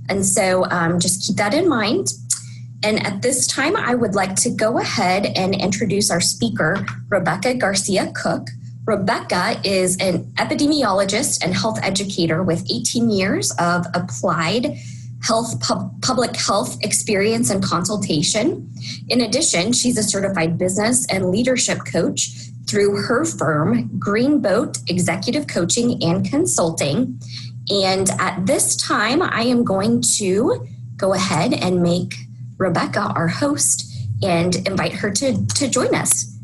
And so just keep that in mind. And at this time, I would like to go ahead and introduce our speaker, Rebeka Garcia Cook. Rebeka is an epidemiologist and health educator with 18 years of applied health, public health experience and consultation. In addition, she's a certified business and leadership coach through her firm, Greenboat Executive Coaching and Consulting. And at this time, I am going to go ahead and make Rebeka our host and invite her to join us.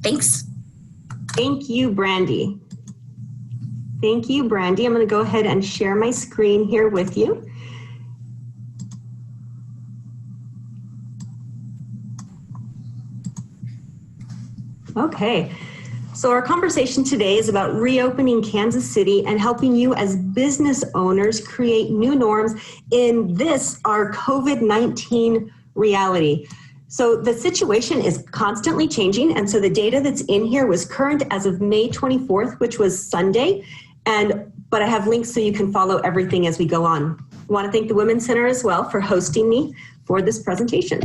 Thanks. Thank you, Brandy. Thank you, Brandy. I'm going to go ahead and share my screen here with you. Okay, so our conversation today is about reopening Kansas City and helping you as business owners create new norms in this, our COVID-19 reality. So the situation is constantly changing, and so the data that's in here was current as of May 24th, which was Sunday, but I have links so you can follow everything as we go on. I want to thank the Women's Center as well for hosting me for this presentation.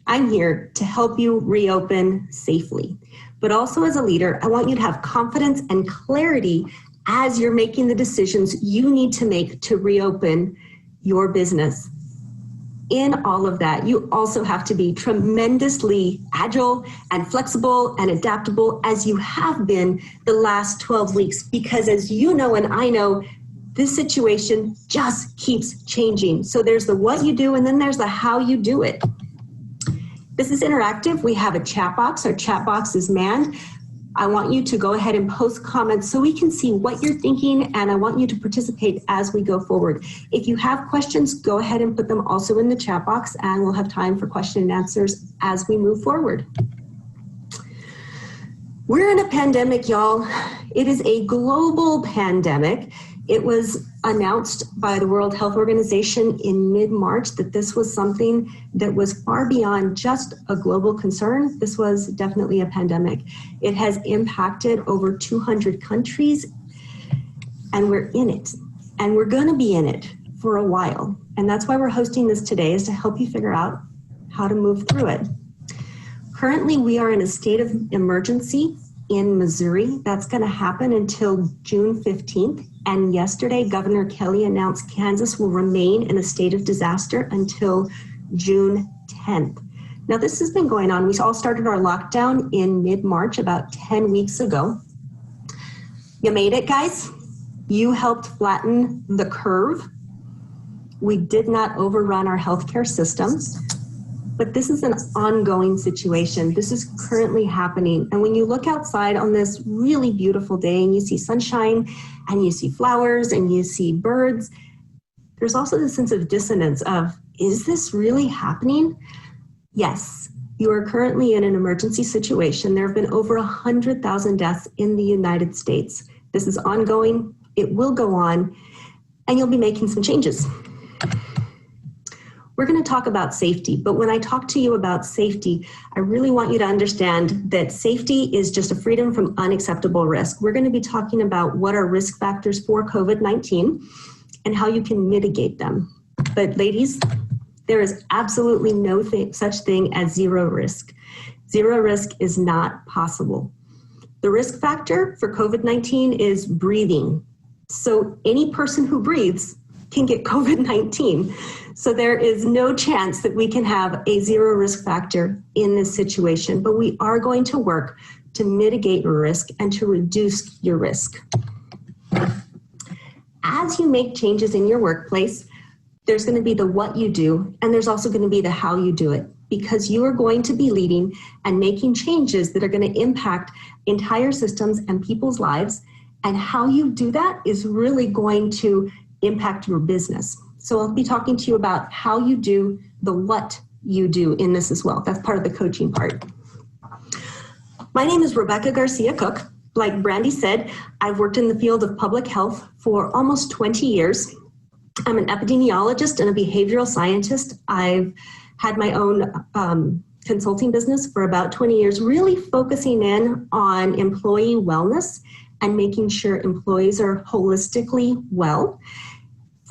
I'm here to help you reopen safely, but also as a leader, I want you to have confidence and clarity as you're making the decisions you need to make to reopen your business. In all of that, you also have to be tremendously agile and flexible and adaptable as you have been the last 12 weeks, because as you know and I know, this situation just keeps changing. So there's the what you do and then there's the how you do it. This is interactive. We have a chat box. Our chat box is manned. I want you to go ahead and post comments so we can see what you're thinking, and I want you to participate as we go forward. If you have questions, go ahead and put them also in the chat box, and we'll have time for question and answers as we move forward. We're in a pandemic, y'all. It is a global pandemic. It was announced by the World Health Organization in mid-March that this was something that was far beyond just a global concern. This was definitely a pandemic. It has impacted over 200 countries, and we're in it. And we're going to be in it for a while. And that's why we're hosting this today, is to help you figure out how to move through it. Currently, we are in a state of emergency in Missouri. That's going to happen until June 15th. And yesterday, Governor Kelly announced Kansas will remain in a state of disaster until June 10th. Now, this has been going on. We all started our lockdown in mid-March, about 10 weeks ago. You made it, guys. You helped flatten the curve. We did not overrun our healthcare system. But this is an ongoing situation. This is currently happening. And when you look outside on this really beautiful day and you see sunshine and you see flowers and you see birds, there's also this sense of dissonance of, is this really happening? Yes, you are currently in an emergency situation. There have been over 100,000 deaths in the United States. This is ongoing. It will go on, and you'll be making some changes. We're going to talk about safety, but when I talk to you about safety, I really want you to understand that safety is just a freedom from unacceptable risk. We're going to be talking about what are risk factors for COVID-19 and how you can mitigate them. But ladies, there is absolutely no such thing as zero risk. Zero risk is not possible. The risk factor for COVID-19 is breathing. So any person who breathes can get COVID-19. So there is no chance that we can have a zero risk factor in this situation, but we are going to work to mitigate your risk and to reduce your risk. As you make changes in your workplace, there's going to be the what you do, and there's also going to be the how you do it, because you are going to be leading and making changes that are going to impact entire systems and people's lives, and how you do that is really going to impact your business. So I'll be talking to you about how you do the what you do in this as well. That's part of the coaching part. My name is Rebeka Garcia Cook. Like Brandy said, I've worked in the field of public health for almost 20 years. I'm an epidemiologist and a behavioral scientist. I've had my own consulting business for about 20 years, really focusing in on employee wellness and making sure employees are holistically well.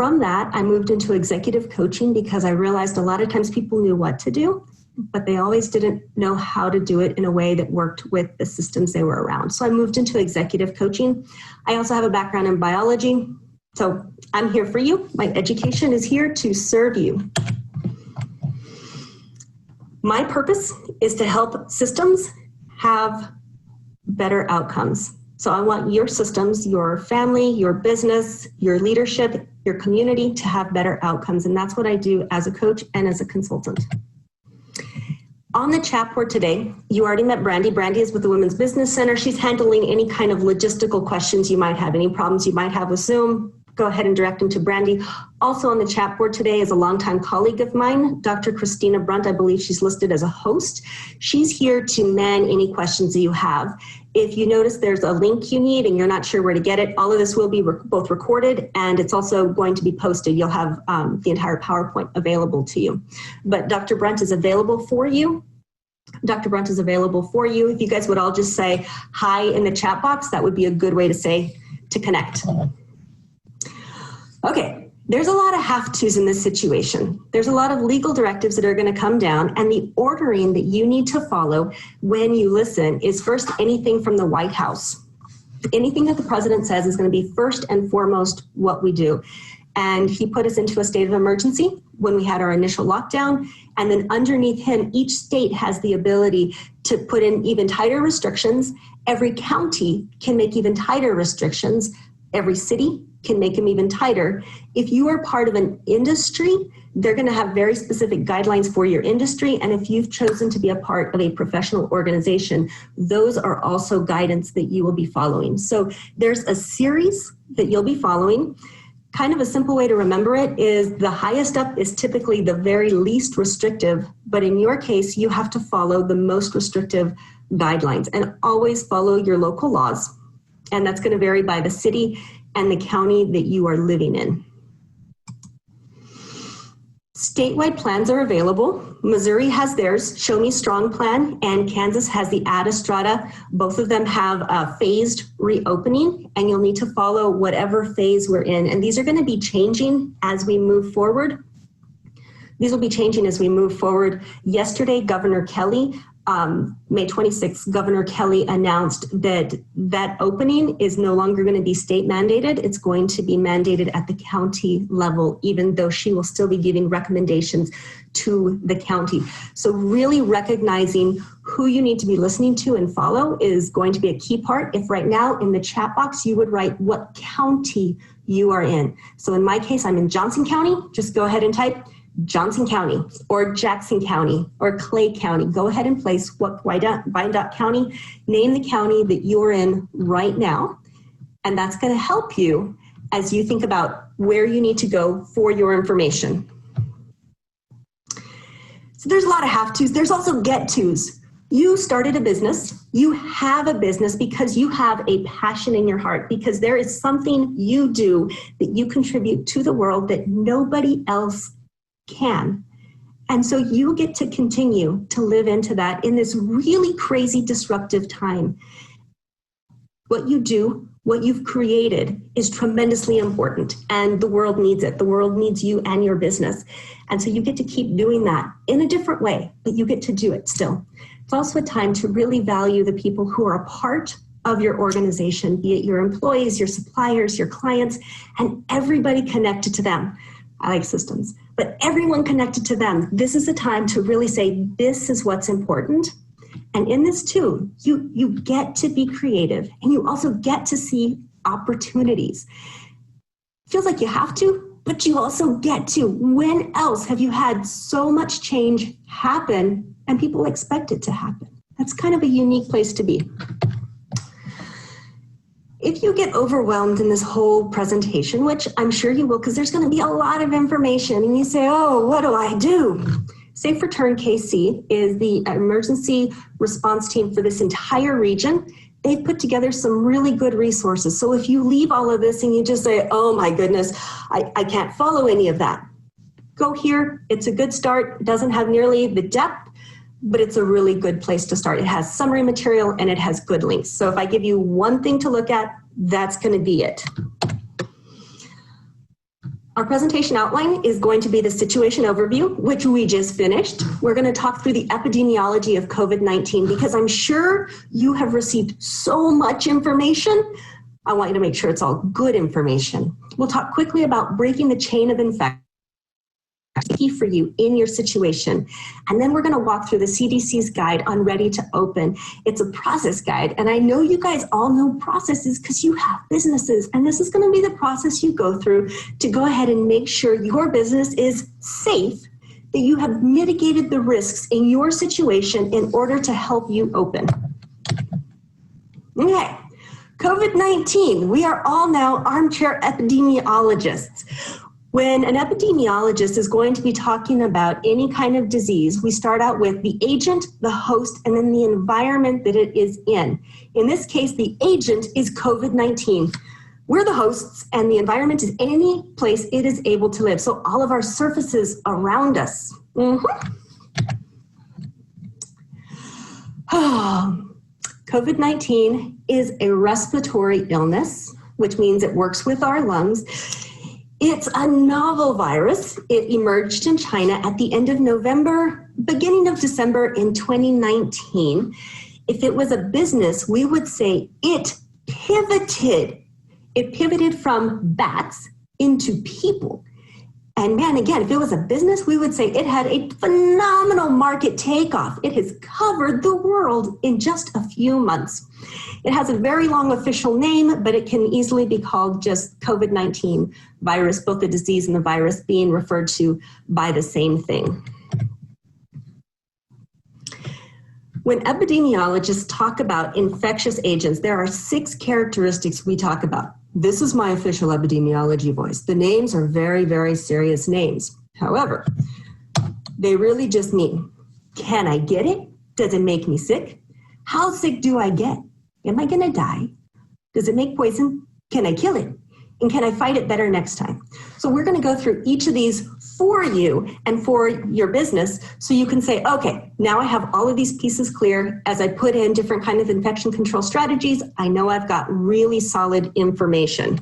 From that, I moved into executive coaching because I realized a lot of times people knew what to do, but they always didn't know how to do it in a way that worked with the systems they were around. So I moved into executive coaching. I also have a background in biology. So I'm here for you. My education is here to serve you. My purpose is to help systems have better outcomes. So I want your systems, your family, your business, your leadership, your community to have better outcomes. And that's what I do as a coach and as a consultant. On the chat board today, you already met Brandy. Brandy is with the Women's Business Center. She's handling any kind of logistical questions you might have, any problems you might have with Zoom. Go ahead and direct them to Brandy. Also on the chat board today is a longtime colleague of mine, Dr. Christina Brunt. I believe she's listed as a host. She's here to man any questions that you have. If you notice there's a link you need and you're not sure where to get it, all of this will be both recorded and it's also going to be posted. You'll have the entire PowerPoint available to you. But Dr. Brunt is available for you. Dr. Brunt is available for you. If you guys would all just say hi in the chat box, that would be a good way to connect. Okay, there's a lot of have-tos in this situation. There's a lot of legal directives that are going to come down, and the ordering that you need to follow when you listen is first anything from the White House. Anything that the president says is going to be first and foremost what we do. And he put us into a state of emergency when we had our initial lockdown. And then underneath him, each state has the ability to put in even tighter restrictions. Every county can make even tighter restrictions. Every city can make them even tighter. If you are part of an industry, they're going to have very specific guidelines for your industry. And if you've chosen to be a part of a professional organization, those are also guidance that you will be following. So there's a series that you'll be following. Kind of a simple way to remember it is the highest up is typically the very least restrictive, but in your case, you have to follow the most restrictive guidelines and always follow your local laws. And that's going to vary by the city and the county that you are living in. Statewide plans are available. Missouri has theirs, Show Me Strong plan, and Kansas has the Ad Strata. Both of them have a phased reopening, and you'll need to follow whatever phase we're in. And these are going to be changing as we move forward. These will be changing as we move forward. Yesterday, Governor Kelly, May 26th, Governor Kelly announced that opening is no longer going to be state mandated. It's going to be mandated at the county level, even though she will still be giving recommendations to the county. So really recognizing who you need to be listening to and follow is going to be a key part. If right now in the chat box, you would write what county you are in. So in my case, I'm in Johnson County. Just go ahead and type Johnson County or Jackson County or Clay County. Go ahead and place what Wyandotte County, name the county that you're in right now. And that's going to help you as you think about where you need to go for your information. So there's a lot of have-tos. There's also get-tos. You started a business. You have a business because you have a passion in your heart, because there is something you do that you contribute to the world that nobody else can. And so you get to continue to live into that in this really crazy disruptive time. What you do, what you've created is tremendously important, and the world needs it. The world needs you and your business. And so you get to keep doing that in a different way, but you get to do it still. It's also a time to really value the people who are a part of your organization, be it your employees, your suppliers, your clients, and everybody connected to them. I like systems, but everyone connected to them. This is a time to really say, this is what's important. And in this too, you get to be creative, and you also get to see opportunities. Feels like you have to, but you also get to. When else have you had so much change happen and people expect it to happen? That's kind of a unique place to be. If you get overwhelmed in this whole presentation, which I'm sure you will, because there's going to be a lot of information, and you say, oh, what do I do? Safe Return KC is the emergency response team for this entire region. They've put together some really good resources. So if you leave all of this and you just say, oh my goodness, I can't follow any of that, go here. It's a good start. It doesn't have nearly the depth, but it's a really good place to start. It has summary material and it has good links. So if I give you one thing to look at, that's going to be it. Our presentation outline is going to be the situation overview, which we just finished. We're going to talk through the epidemiology of COVID-19 because I'm sure you have received so much information. I want you to make sure it's all good information. We'll talk quickly about breaking the chain of infection. Key for you in your situation. And then we're going to walk through the CDC's guide on Ready to Open. It's a process guide. And I know you guys all know processes because you have businesses. And this is going to be the process you go through to go ahead and make sure your business is safe, that you have mitigated the risks in your situation in order to help you open. Okay, COVID-19. We are all now armchair epidemiologists. When an epidemiologist is going to be talking about any kind of disease, we start out with the agent, the host, and then the environment that it is in. In this case, the agent is COVID-19. We're the hosts, and the environment is any place it is able to live. So all of our surfaces around us. COVID-19 is a respiratory illness, which means it works with our lungs. It's a novel virus. It emerged in China at the end of November, beginning of December in 2019. If it was a business, we would say it pivoted. It pivoted from bats into people. And man, again, if it was a business, we would say it had a phenomenal market takeoff. It has covered the world in just a few months. It has a very long official name, but it can easily be called just COVID-19 virus, both the disease and the virus being referred to by the same thing. When epidemiologists talk about infectious agents, there are 6 characteristics we talk about. This is my official epidemiology voice. The names are very, very serious names. However, they really just mean, can I get it? Does it make me sick? How sick do I get? Am I going to die? Does it make poison? Can I kill it? And can I fight it better next time? So we're going to go through each of these for you and for your business so you can say, okay, now I have all of these pieces clear. As I put in different kind of infection control strategies, I know I've got really solid information.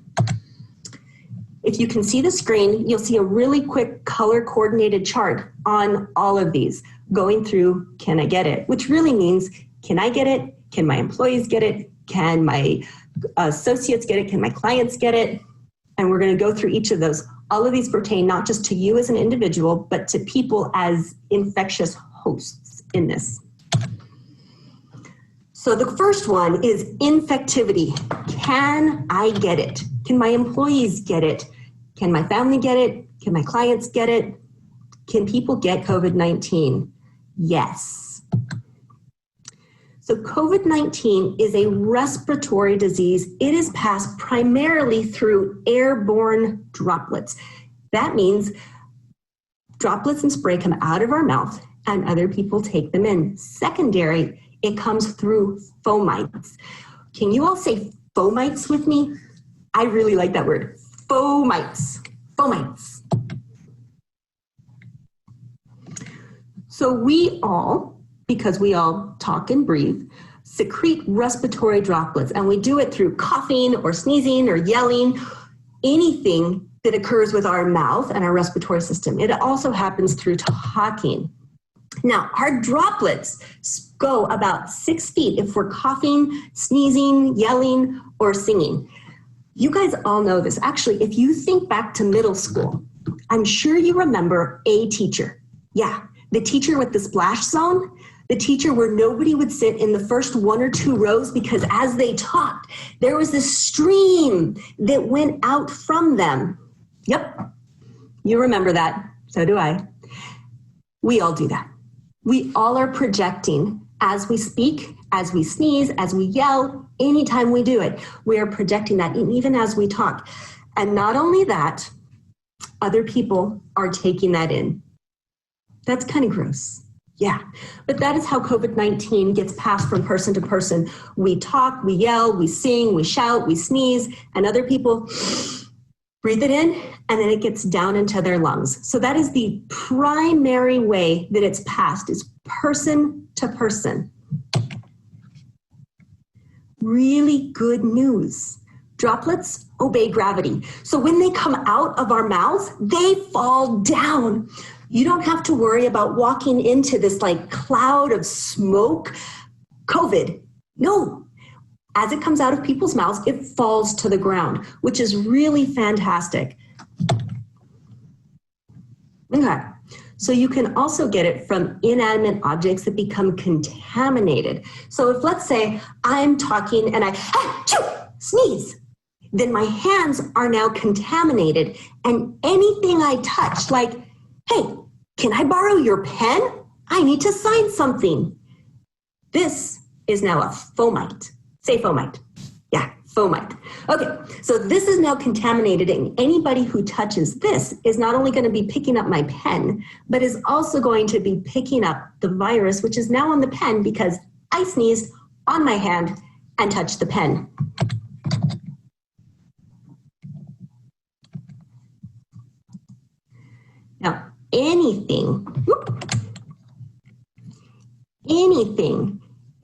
If you can see the screen, you'll see a really quick color coordinated chart on all of these going through, can I get it? Which really means, can I get it? Can my employees get it? Can my associates get it? Can my clients get it? And we're going to go through each of those. All of these pertain not just to you as an individual, but to people as infectious hosts in this. So the first one is infectivity. Can I get it? Can my employees get it? Can my family get it? Can my clients get it? Can people get COVID-19? Yes. So COVID-19 is a respiratory disease. It is passed primarily through airborne droplets. That means droplets and spray come out of our mouth and other people take them in. Secondary, it comes through fomites. Can you all say fomites with me? I really like that word. Fomites. Fomites. So we all, because we all talk and breathe, secrete respiratory droplets, and we do it through coughing or sneezing or yelling, anything that occurs with our mouth and our respiratory system. It also happens through talking. Now, our droplets go about 6 feet if we're coughing, sneezing, yelling, or singing. You guys all know this. Actually, if you think back to middle school, I'm sure you remember a teacher. Yeah, the teacher with the splash zone. The teacher where nobody would sit in the first 1 or 2 rows because as they talked, there was this stream that went out from them. Yep, you remember that. So do I. We all do that. We all are projecting as we speak, as we sneeze, as we yell, anytime we do it. We are projecting that, and even as we talk. And not only that, other people are taking that in. That's kind of gross. Yeah, but that is how COVID-19 gets passed from person to person. We talk, we yell, we sing, we shout, we sneeze, and other people breathe it in, and then it gets down into their lungs. So that is the primary way that it's passed, is person to person. Really good news. Droplets obey gravity. So when they come out of our mouths, they fall down. You don't have to worry about walking into this like cloud of smoke. COVID. No. As it comes out of people's mouths, it falls to the ground, which is really fantastic. Okay. So you can also get it from inanimate objects that become contaminated. So if, let's say, I'm talking and I sneeze, then my hands are now contaminated, and anything I touch, like, hey, can I borrow your pen? I need to sign something. This is now a fomite. Say fomite. Yeah, fomite. Okay, so this is now contaminated, and anybody who touches this is not only going to be picking up my pen, but is also going to be picking up the virus, which is now on the pen because I sneezed on my hand and touched the pen. Now, anything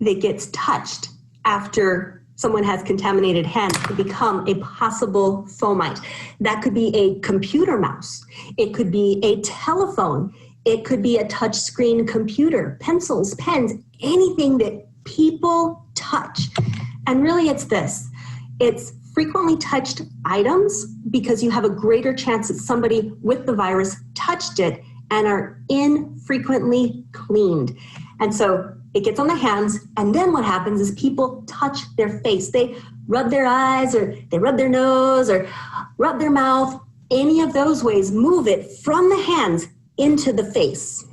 that gets touched after someone has contaminated hands could become a possible fomite. That could be a computer mouse. It could be a telephone. It could be a touchscreen computer, pencils, pens, anything that people touch. And really it's this. It's frequently touched items because you have a greater chance that somebody with the virus touched it and are infrequently cleaned. And so it gets on the hands, and then what happens is people touch their face. They rub their eyes, or they rub their nose, or rub their mouth. Any of those ways, move it from the hands into the face.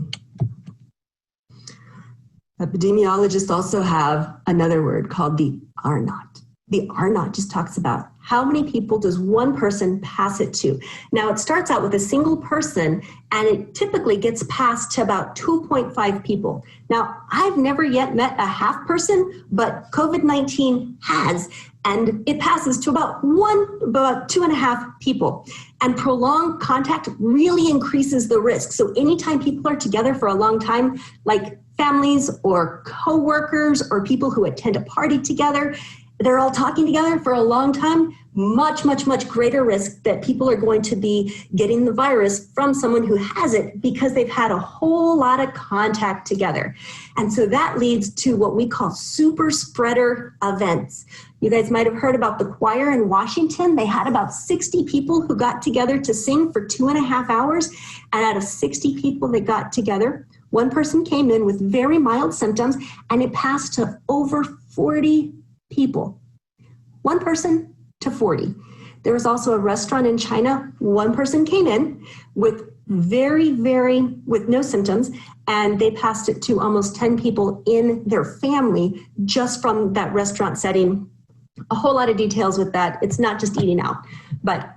Epidemiologists also have another word called the R-naught. The R-naught just talks about how many people does one person pass it to. Now, it starts out with a single person, and it typically gets passed to about 2.5 people. Now, I've never yet met a half person, but COVID-19 has, and it passes to about 2.5 people. And prolonged contact really increases the risk. So anytime people are together for a long time, like families or coworkers or people who attend a party together, they're all talking together for a long time, much greater risk that people are going to be getting the virus from someone who has it because they've had a whole lot of contact together. And so that leads to what we call super spreader events. You guys might have heard about the choir in Washington. They had about 60 people who got together to sing for 2.5 hours. And out of 60 people that got together, one person came in with very mild symptoms, and it passed to over 40 people. One person to 40. There was also a restaurant in China. One person came in with with no symptoms, and they passed it to almost 10 people in their family just from that restaurant setting. A whole lot of details with that. It's not just eating out, but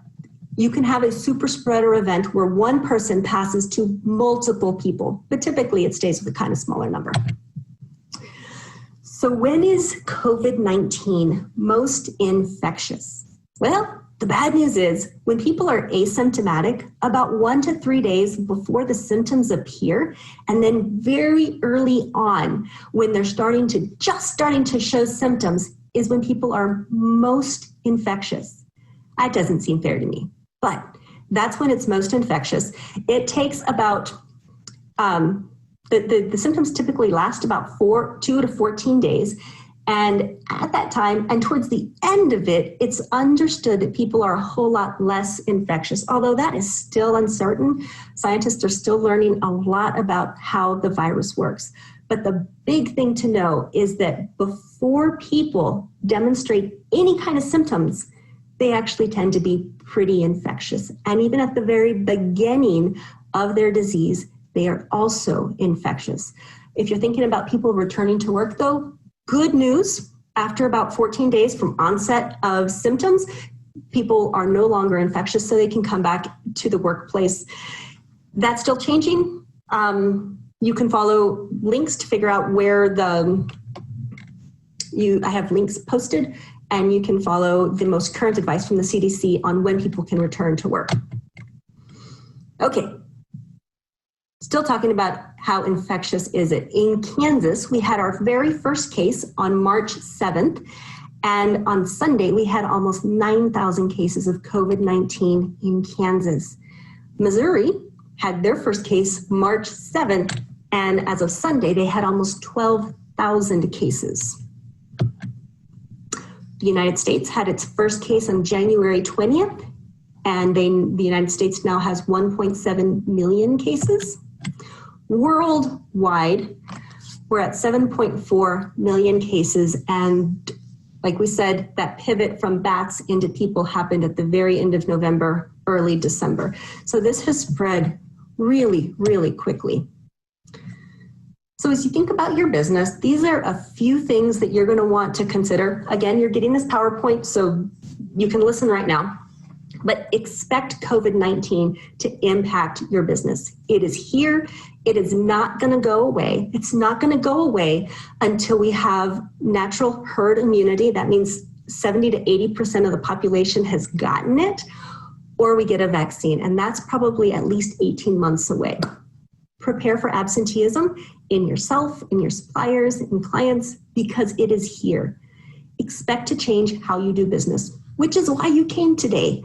you can have a super spreader event where one person passes to multiple people, but typically it stays with a kind of smaller number. So when is COVID-19 most infectious? Well, the bad news is when people are asymptomatic, about 1 to 3 days before the symptoms appear, and then very early on when they're starting to show symptoms is when people are most infectious. That doesn't seem fair to me, but that's when it's most infectious. It takes about The symptoms typically last about 2 to 14 days. And at that time, and towards the end of it, it's understood that people are a whole lot less infectious. Although that is still uncertain, scientists are still learning a lot about how the virus works. But the big thing to know is that before people demonstrate any kind of symptoms, they actually tend to be pretty infectious. And even at the very beginning of their disease, they are also infectious. If you're thinking about people returning to work, though, good news, after about 14 days from onset of symptoms, people are no longer infectious, so they can come back to the workplace. That's still changing. You can follow links to figure out where I have links posted, and you can follow the most current advice from the CDC on when people can return to work. Okay. Still talking about how infectious is it. In Kansas, we had our very first case on March 7th, And on Sunday, we had almost 9,000 cases of COVID-19 in Kansas. Missouri had their first case March 7th, and as of Sunday, they had almost 12,000 cases. The United States had its first case on January 20th, and the United States now has 1.7 million cases. Worldwide, we're at 7.4 million cases, and like we said, that pivot from bats into people happened at the very end of November, early December. So this has spread really, really quickly. So as you think about your business, these are a few things that you're going to want to consider. Again, you're getting this PowerPoint, so you can listen right now. But expect COVID-19 to impact your business. It is here. It is not going to go away. It's not going to go away until we have natural herd immunity. That means 70 to 80% of the population has gotten it, or we get a vaccine. And that's probably at least 18 months away. Prepare for absenteeism in yourself, in your suppliers, in clients, because it is here. Expect to change how you do business, which is why you came today.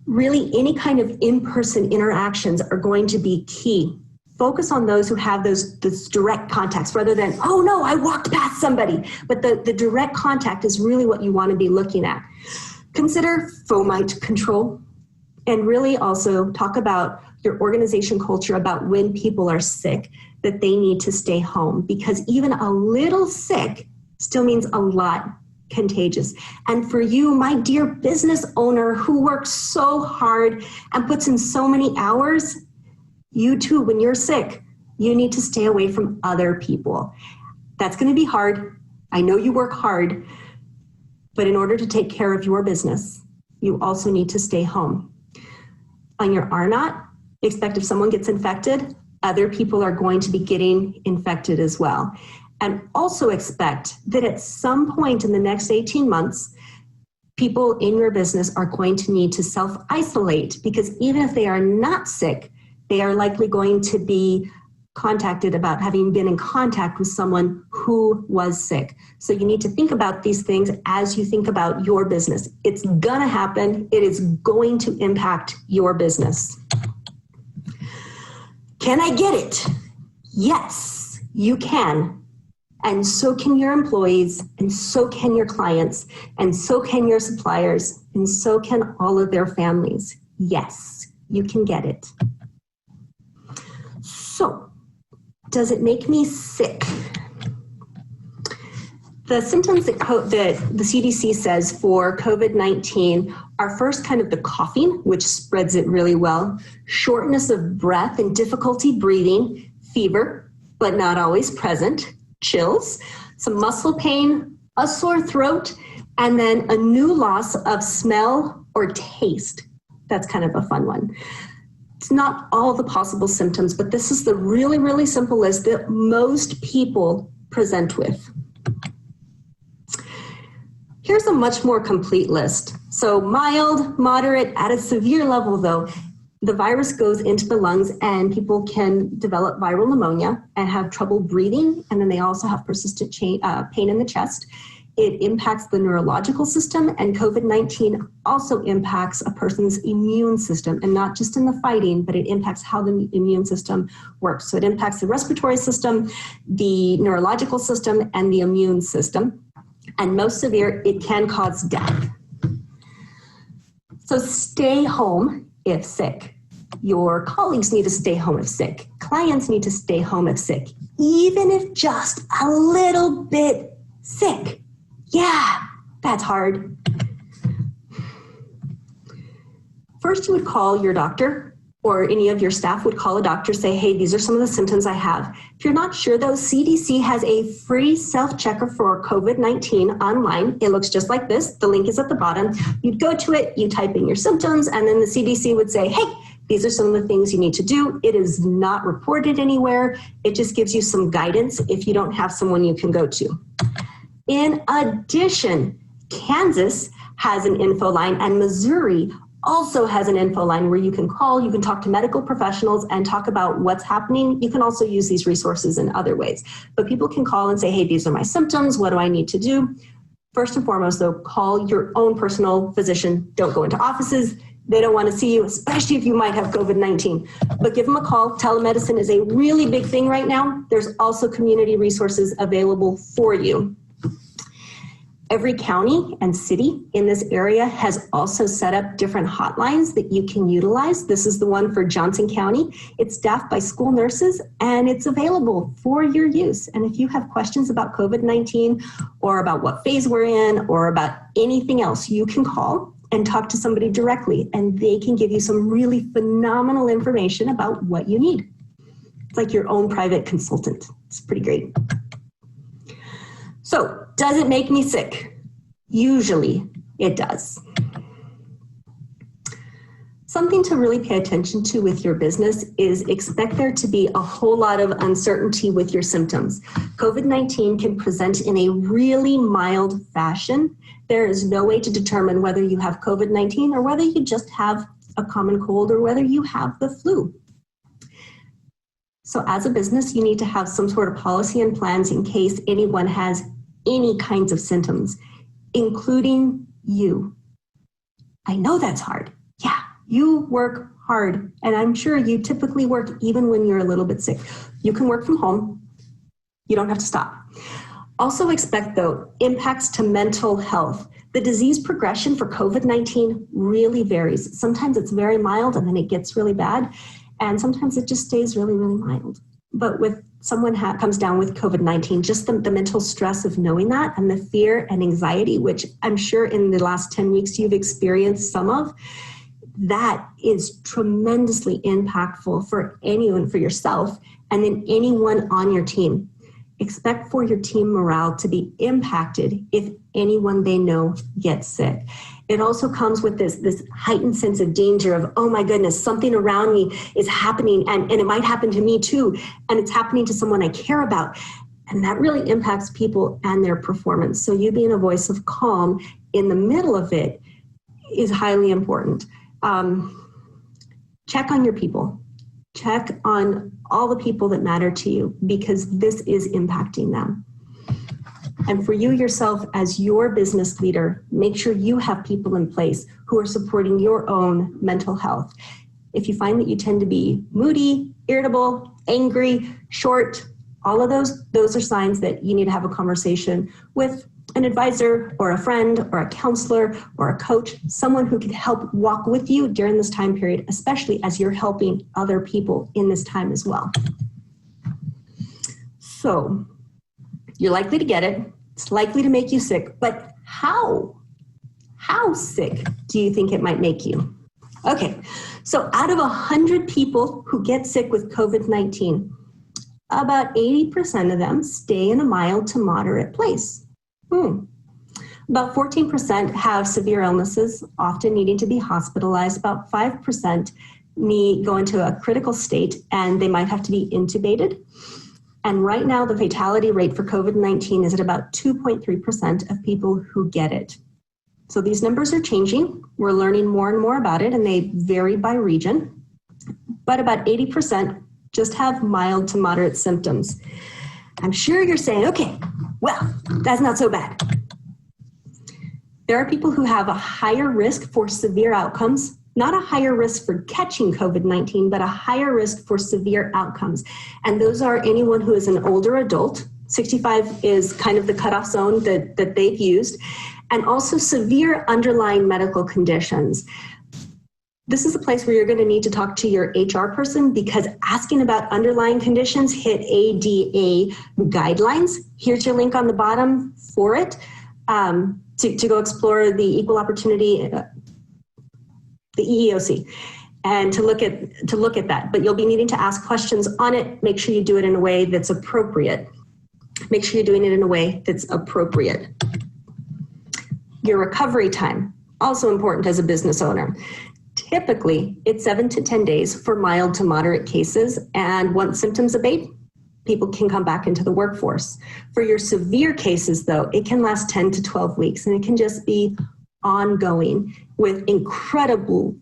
Really, any kind of in-person interactions are going to be key. Focus on those who have those direct contacts rather than, oh no, I walked past somebody. But the direct contact is really what you want to be looking at. Consider fomite control, and really also talk about your organization culture, about when people are sick, that they need to stay home, because even a little sick still means a lot contagious. And for you, my dear business owner who works so hard and puts in so many hours, you too, when you're sick, you need to stay away from other people. That's going to be hard. I know you work hard, but in order to take care of your business, you also need to stay home. On your R-Not, expect if someone gets infected, other people are going to be getting infected as well. And also expect that at some point in the next 18 months, people in your business are going to need to self-isolate, because even if they are not sick, they are likely going to be contacted about having been in contact with someone who was sick. So you need to think about these things as you think about your business. It's gonna happen. It is going to impact your business. Can I get it? Yes, you can. And so can your employees, and so can your clients, and so can your suppliers, and so can all of their families. Yes, you can get it. So, does it make me sick? The symptoms that the CDC says for COVID-19 are first kind of the coughing, which spreads it really well, shortness of breath and difficulty breathing, fever, but not always present, chills, some muscle pain, a sore throat, and then a new loss of smell or taste. That's kind of a fun one. It's not all the possible symptoms, but this is the really, really simple list that most people present with. Here's a much more complete list. So mild, moderate, at a severe level though, the virus goes into the lungs and people can develop viral pneumonia and have trouble breathing, and then they also have persistent pain in the chest. It impacts the neurological system, and COVID-19 also impacts a person's immune system, and not just in the fighting, but it impacts how the immune system works. So it impacts the respiratory system, the neurological system, and the immune system. And most severe, it can cause death. So stay home if sick. Your colleagues need to stay home if sick. Clients need to stay home if sick, even if just a little bit sick. Yeah, that's hard. First, you would call your doctor, or any of your staff would call a doctor, say, hey, these are some of the symptoms I have. If you're not sure though, CDC has a free self-checker for COVID-19 online. It looks just like this. The link is at the bottom. You'd go to it, you type in your symptoms, and then the CDC would say, hey, these are some of the things you need to do. It is not reported anywhere. It just gives you some guidance if you don't have someone you can go to. In addition, Kansas has an info line, and Missouri also has an info line where you can call, you can talk to medical professionals and talk about what's happening. You can also use these resources in other ways. But people can call and say, hey, these are my symptoms. What do I need to do? First and foremost, though, call your own personal physician. Don't go into offices. They don't want to see you, especially if you might have COVID-19. But give them a call. Telemedicine is a really big thing right now. There's also community resources available for you. Every county and city in this area has also set up different hotlines that you can utilize. This is the one for Johnson County. It's staffed by school nurses and it's available for your use. And if you have questions about COVID-19 or about what phase we're in or about anything else, you can call and talk to somebody directly and they can give you some really phenomenal information about what you need. It's like your own private consultant. It's pretty great. So, does it make me sick? Usually it does. Something to really pay attention to with your business is expect there to be a whole lot of uncertainty with your symptoms. COVID-19 can present in a really mild fashion. There is no way to determine whether you have COVID-19 or whether you just have a common cold or whether you have the flu. So as a business, you need to have some sort of policy and plans in case anyone has any kinds of symptoms, including you. I know that's hard. Yeah, you work hard, and I'm sure you typically work even when you're a little bit sick. You can work from home. You don't have to stop. Also expect, though, impacts to mental health. The disease progression for COVID-19 really varies. Sometimes it's very mild and then it gets really bad, and sometimes it just stays really, really mild. But with someone comes down with COVID-19, just the mental stress of knowing that and the fear and anxiety, which I'm sure in the last 10 weeks you've experienced some of, that is tremendously impactful for anyone, for yourself, and then anyone on your team. Expect for your team morale to be impacted if anyone they know gets sick. It also comes with this heightened sense of danger of, oh my goodness, something around me is happening and it might happen to me too. And it's happening to someone I care about. And that really impacts people and their performance. So you being a voice of calm in the middle of it is highly important. Check on your people. Check on all the people that matter to you because this is impacting them. And for you yourself as your business leader, make sure you have people in place who are supporting your own mental health. If you find that you tend to be moody, irritable, angry, short, all of those are signs that you need to have a conversation with an advisor or a friend or a counselor or a coach, someone who can help walk with you during this time period, especially as you're helping other people in this time as well. So you're likely to get it. It's likely to make you sick, but how? How sick do you think it might make you? Okay, so out of 100 people who get sick with COVID-19, about 80% of them stay in a mild to moderate place. About 14% have severe illnesses, often needing to be hospitalized. About 5% go into a critical state and they might have to be intubated. And right now, the fatality rate for COVID-19 is at about 2.3% of people who get it. So these numbers are changing. We're learning more and more about it, and they vary by region. But about 80% just have mild to moderate symptoms. I'm sure you're saying, okay, well, that's not so bad. There are people who have a higher risk for severe outcomes, not a higher risk for catching COVID-19, but a higher risk for severe outcomes. And those are anyone who is an older adult. 65 is kind of the cutoff zone that they've used. And also severe underlying medical conditions. This is a place where you're going to need to talk to your HR person because asking about underlying conditions hit ADA guidelines. Here's your link on the bottom for it to go explore the equal opportunity, the EEOC, and to look at that. But you'll be needing to ask questions on it. Make sure you do it in a way that's appropriate. Make sure you're doing it in a way that's appropriate. Your recovery time, also important as a business owner. Typically, it's 7 to 10 days for mild to moderate cases, and once symptoms abate, people can come back into the workforce. For your severe cases, though, it can last 10 to 12 weeks, and it can just be ongoing with incredible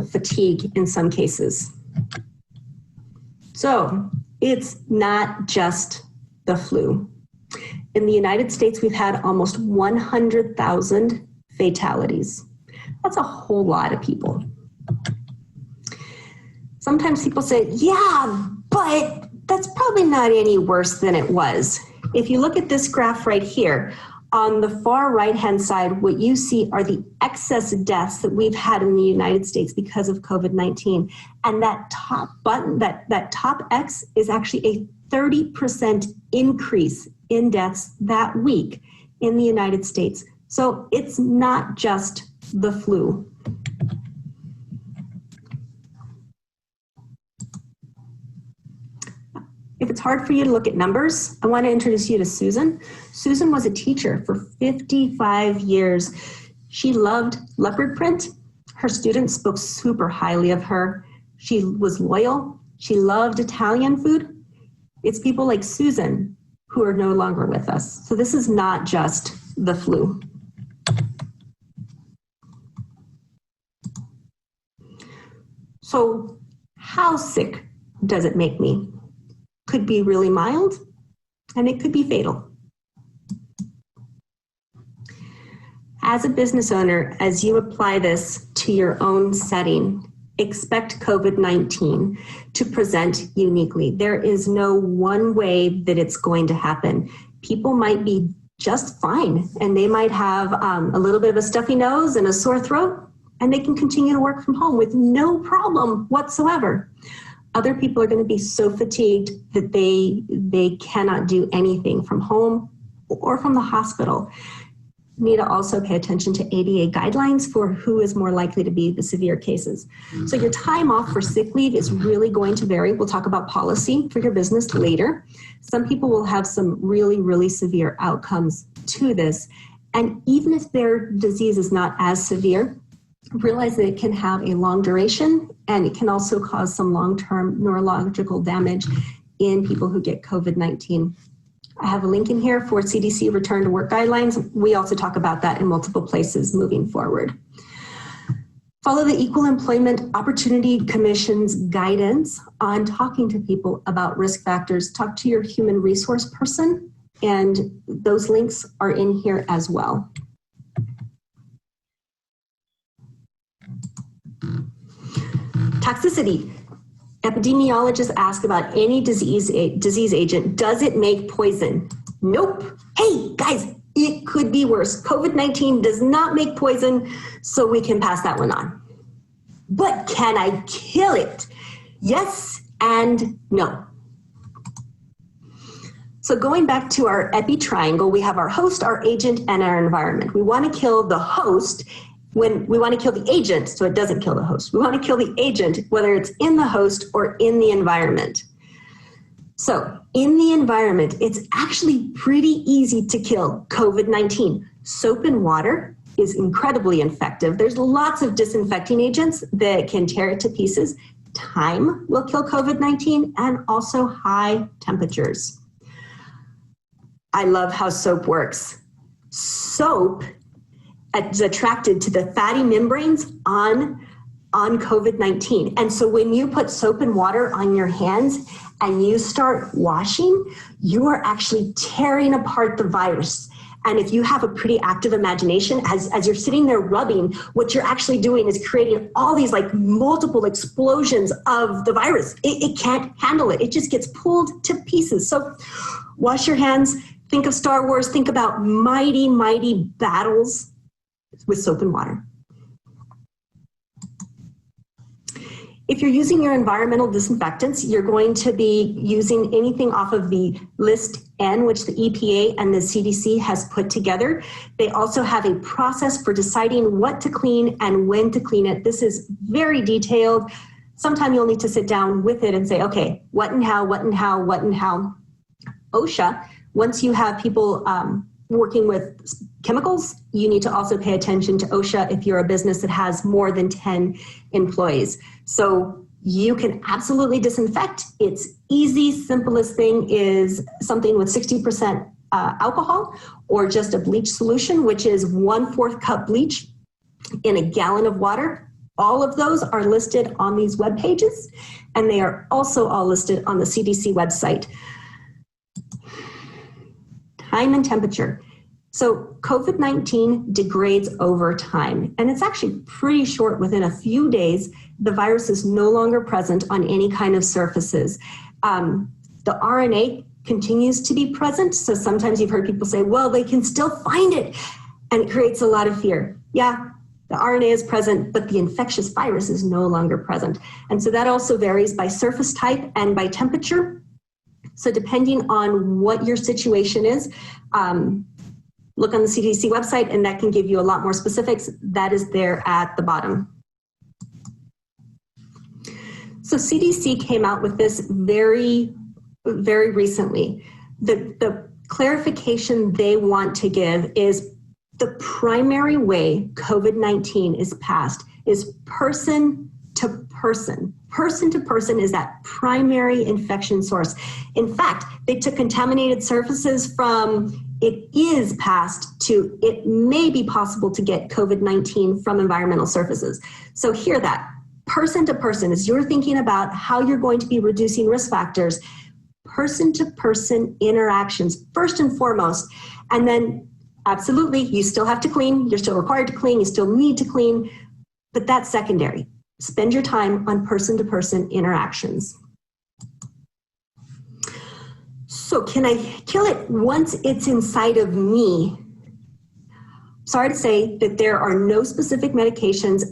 fatigue in some cases. So it's not just the flu. In the United States, we've had almost 100,000 fatalities. That's a whole lot of people. Sometimes people say, yeah, but that's probably not any worse than it was. If you look at this graph right here, on the far right-hand side, what you see are the excess deaths that we've had in the United States because of COVID-19. And that top button, that top X is actually a 30% increase in deaths that week in the United States. So it's not just the flu. If it's hard for you to look at numbers, I want to introduce you to Susan. Susan was a teacher for 55 years. She loved leopard print. Her students spoke super highly of her. She was loyal. She loved Italian food. It's people like Susan who are no longer with us. So this is not just the flu. So how sick does it make me? Could be really mild, and it could be fatal. As a business owner, as you apply this to your own setting, expect COVID-19 to present uniquely. There is no one way that it's going to happen. People might be just fine, and they might have a little bit of a stuffy nose and a sore throat, and they can continue to work from home with no problem whatsoever. Other people are going to be so fatigued that they cannot do anything from home or from the hospital. You need to also pay attention to ADA guidelines for who is more likely to be the severe cases. So your time off for sick leave is really going to vary. We'll talk about policy for your business later. Some people will have some really, really severe outcomes to this. And even if their disease is not as severe, realize that it can have a long duration, and it can also cause some long-term neurological damage in people who get COVID-19. I have a link in here for CDC return to work guidelines. We also talk about that in multiple places moving forward. Follow the Equal Employment Opportunity Commission's guidance on talking to people about risk factors. Talk to your human resource person, and those links are in here as well. Toxicity. Epidemiologists ask about any disease agent. Does it make poison? Nope. Hey, guys, it could be worse. COVID-19 does not make poison, so we can pass that one on. But can I kill it? Yes and no. So going back to our epi triangle, we have our host, our agent, and our environment. We want to kill the host when we want to kill the agent, so it doesn't kill the host. We want to kill the agent, whether it's in the host or in the environment. So in the environment, it's actually pretty easy to kill COVID-19. Soap and water is incredibly effective. There's lots of disinfecting agents that can tear it to pieces. Time will kill COVID-19, and also high temperatures. I love how soap works. Soap is attracted to the fatty membranes on COVID-19. And so when you put soap and water on your hands and you start washing, you are actually tearing apart the virus. And if you have a pretty active imagination, as you're sitting there rubbing, what you're actually doing is creating all these like multiple explosions of the virus. It can't handle it. It just gets pulled to pieces. So wash your hands. Think of Star Wars. Think about mighty, mighty battles with soap and water. If you're using your environmental disinfectants, you're going to be using anything off of the list N, which the EPA and the CDC has put together. They also have a process for deciding what to clean and when to clean it. This is very detailed. Sometime you'll need to sit down with it and say, okay, what and how, what and how, what and how. OSHA, once you have people working with chemicals, you need to also pay attention to OSHA if you're a business that has more than 10 employees. So you can absolutely disinfect. It's easy, simplest thing is something with 60% alcohol, or just a bleach solution, which is 1/4 cup bleach in a gallon of water. All of those are listed on these web pages, and they are also all listed on the CDC website. time and temperature. So COVID-19 degrades over time, and it's actually pretty short. Within a few days, the virus is no longer present on any kind of surfaces. The RNA continues to be present. So sometimes you've heard people say, well, they can still find it. And it creates a lot of fear. Yeah, the RNA is present, but the infectious virus is no longer present. And so that also varies by surface type and by temperature. So depending on what your situation is, look on the CDC website, and that can give you a lot more specifics. That is there at the bottom. So CDC came out with this very recently. The clarification they want to give is the primary way COVID-19 is passed is person to person. Person to person is that primary infection source. In fact, they took contaminated surfaces from it is passed to it may be possible to get COVID-19 from environmental surfaces. So hear that. Person to person, as you're thinking about how you're going to be reducing risk factors, person to person interactions, first and foremost. And then absolutely, you still have to clean. You're still required to clean. You still need to clean, but that's secondary. Spend your time on person to person interactions. So can I kill it once it's inside of me? Sorry to say that there are no specific medications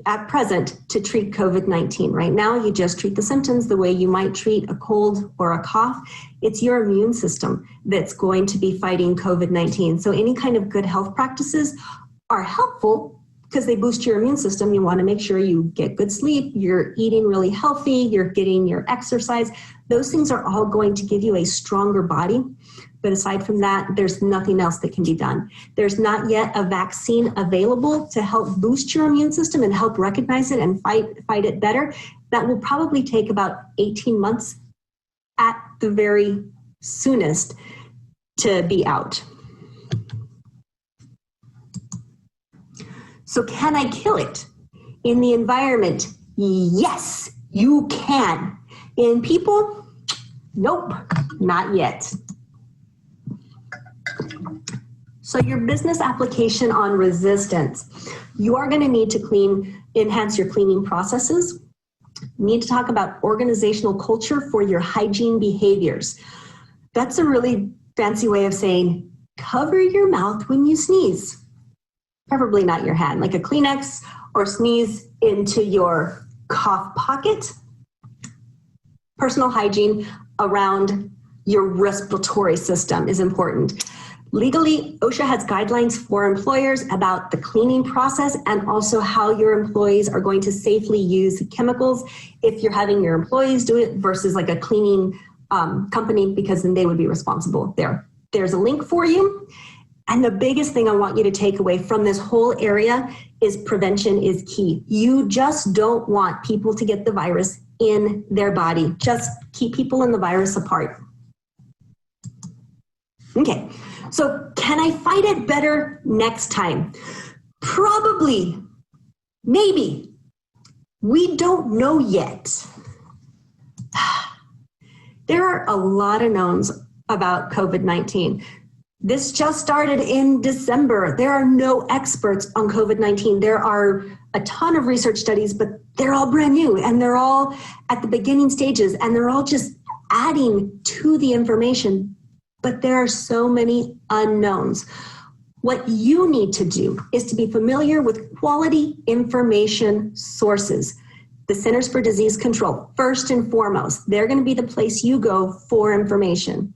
at present to treat COVID-19. Right now, you just treat the symptoms the way you might treat a cold or a cough. It's your immune system that's going to be fighting COVID-19. So any kind of good health practices are helpful because they boost your immune system. You want to make sure you get good sleep, you're eating really healthy, you're getting your exercise. Those things are all going to give you a stronger body. But aside from that, there's nothing else that can be done. There's not yet a vaccine available to help boost your immune system and help recognize it and fight it better. That will probably take about 18 months at the very soonest to be out. So can I kill it? In the environment, yes, you can. In people, nope, not yet. So your business application on resistance, you are going to need to enhance your cleaning processes. You need to talk about organizational culture for your hygiene behaviors. That's a really fancy way of saying cover your mouth when you sneeze. Preferably not your hand, like a Kleenex, or sneeze into your cough pocket. Personal hygiene around your respiratory system is important. Legally, OSHA has guidelines for employers about the cleaning process and also how your employees are going to safely use chemicals if you're having your employees do it versus like a cleaning company, because then they would be responsible there. There's a link for you. And the biggest thing I want you to take away from this whole area is prevention is key. You just don't want people to get the virus in their body. Just keep people and the virus apart. Okay, so can I fight it better next time? Probably, maybe. We don't know yet. There are a lot of knowns about COVID-19. This just started in December. There are no experts on COVID-19. There are a ton of research studies, but they're all brand new and they're all at the beginning stages and they're all just adding to the information. But there are so many unknowns. What you need to do is to be familiar with quality information sources. The Centers for Disease Control, first and foremost, they're going to be the place you go for information.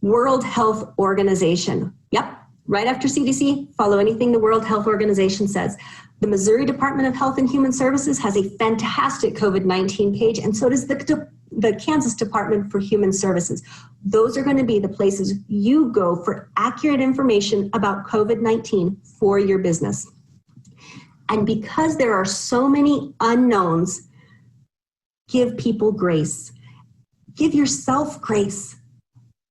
World Health Organization. Yep, right after CDC, follow anything the World Health Organization says. The Missouri Department of Health and Human Services has a fantastic COVID-19 page, and so does the Kansas Department for Human Services. Those are going to be the places you go for accurate information about COVID-19 for your business. And because there are so many unknowns, give people grace. Give yourself grace.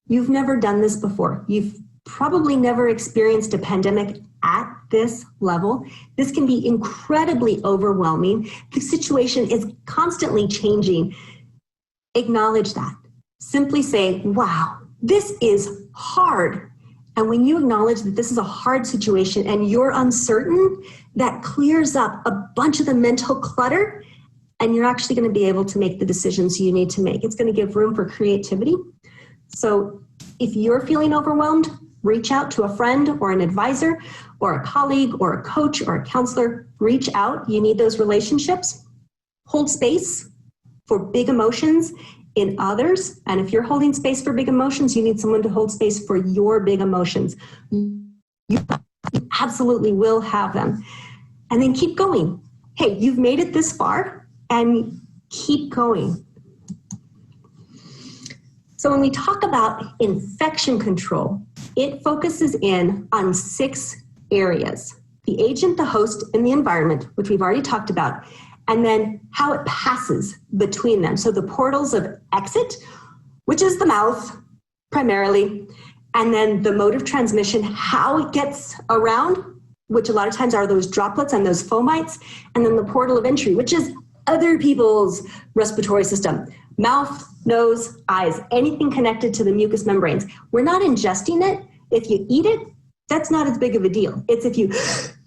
You've never done this before. You've probably never experienced a pandemic at this level. This can be incredibly overwhelming. The situation is constantly changing. Acknowledge that. Simply say, wow, This is hard. And when you acknowledge that this is a hard situation and you're uncertain, that clears up a bunch of the mental clutter, and you're actually going to be able to make the decisions you need to make. It's going to give room for creativity. So if you're feeling overwhelmed, reach out to a friend or an advisor or a colleague or a coach or a counselor. Reach out. You need those relationships. Hold space for big emotions in others. And if you're holding space for big emotions, you need someone to hold space for your big emotions. You absolutely will have them. And then keep going. Hey, you've made it this far, and keep going. So when we talk about infection control, it focuses in on 6 areas: the agent, the host, and the environment, which we've already talked about, and then how it passes between them. So the portals of exit, which is the mouth primarily, and then the mode of transmission, how it gets around, which a lot of times are those droplets and those fomites, and then the portal of entry, which is other people's respiratory system, mouth, nose, eyes, anything connected to the mucous membranes. We're not ingesting it. If you eat it, that's not as big of a deal. It's if you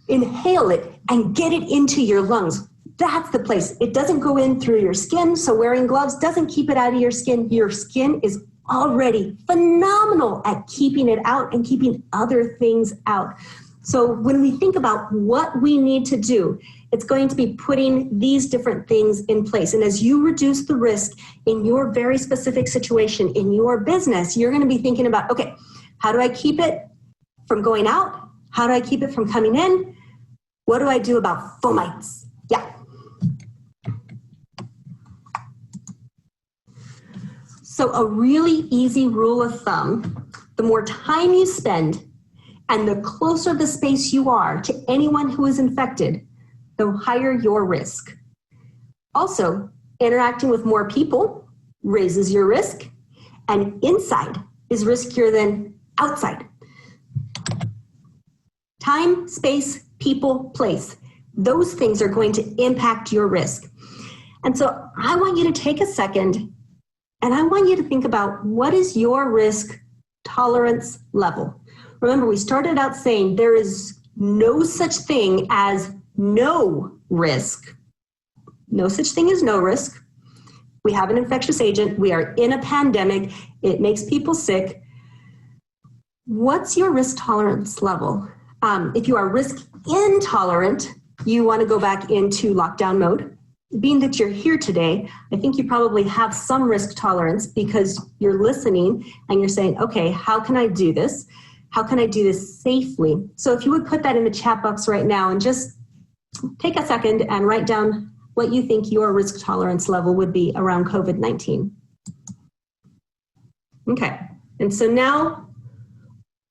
inhale it and get it into your lungs. That's the place. It doesn't go in through your skin, so wearing gloves doesn't keep it out of your skin. Your skin is already phenomenal at keeping it out and keeping other things out. So when we think about what we need to do, it's going to be putting these different things in place. And as you reduce the risk in your very specific situation, in your business, you're going to be thinking about, okay, how do I keep it from going out? How do I keep it from coming in? What do I do about fomites? Yeah. So a really easy rule of thumb, the more time you spend and the closer the space you are to anyone who is infected, the higher your risk. Also, interacting with more people raises your risk, and inside is riskier than outside. Time, space, people, place. Those things are going to impact your risk. And so I want you to take a second and I want you to think about, what is your risk tolerance level? Remember, we started out saying there is no such thing as no risk. No such thing as no risk. We have an infectious agent. We are in a pandemic. It makes people sick. What's your risk tolerance level? If you are risk intolerant, you want to go back into lockdown mode. Being that you're here today, I think you probably have some risk tolerance because you're listening and you're saying, okay, how can I do this? How can I do this safely? So if you would put that in the chat box right now and just take a second and write down what you think your risk tolerance level would be around COVID-19. Okay, and so now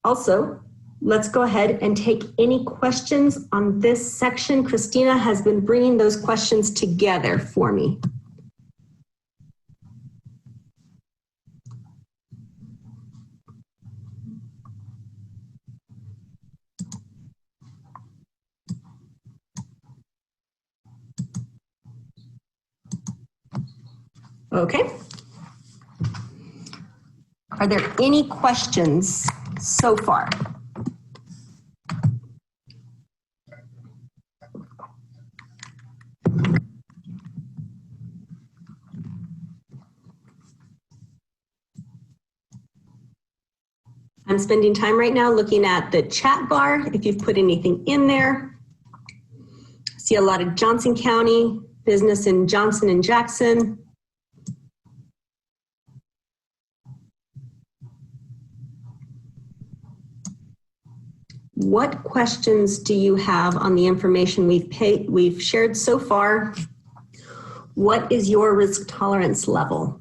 also, let's go ahead and take any questions on this section. Christina has been bringing those questions together for me. Okay. Are there any questions so far? I'm spending time right now looking at the chat bar, if you've put anything in there. See a lot of Johnson County, business in Johnson and Jackson. What questions do you have on the information we've shared so far? What is your risk tolerance level?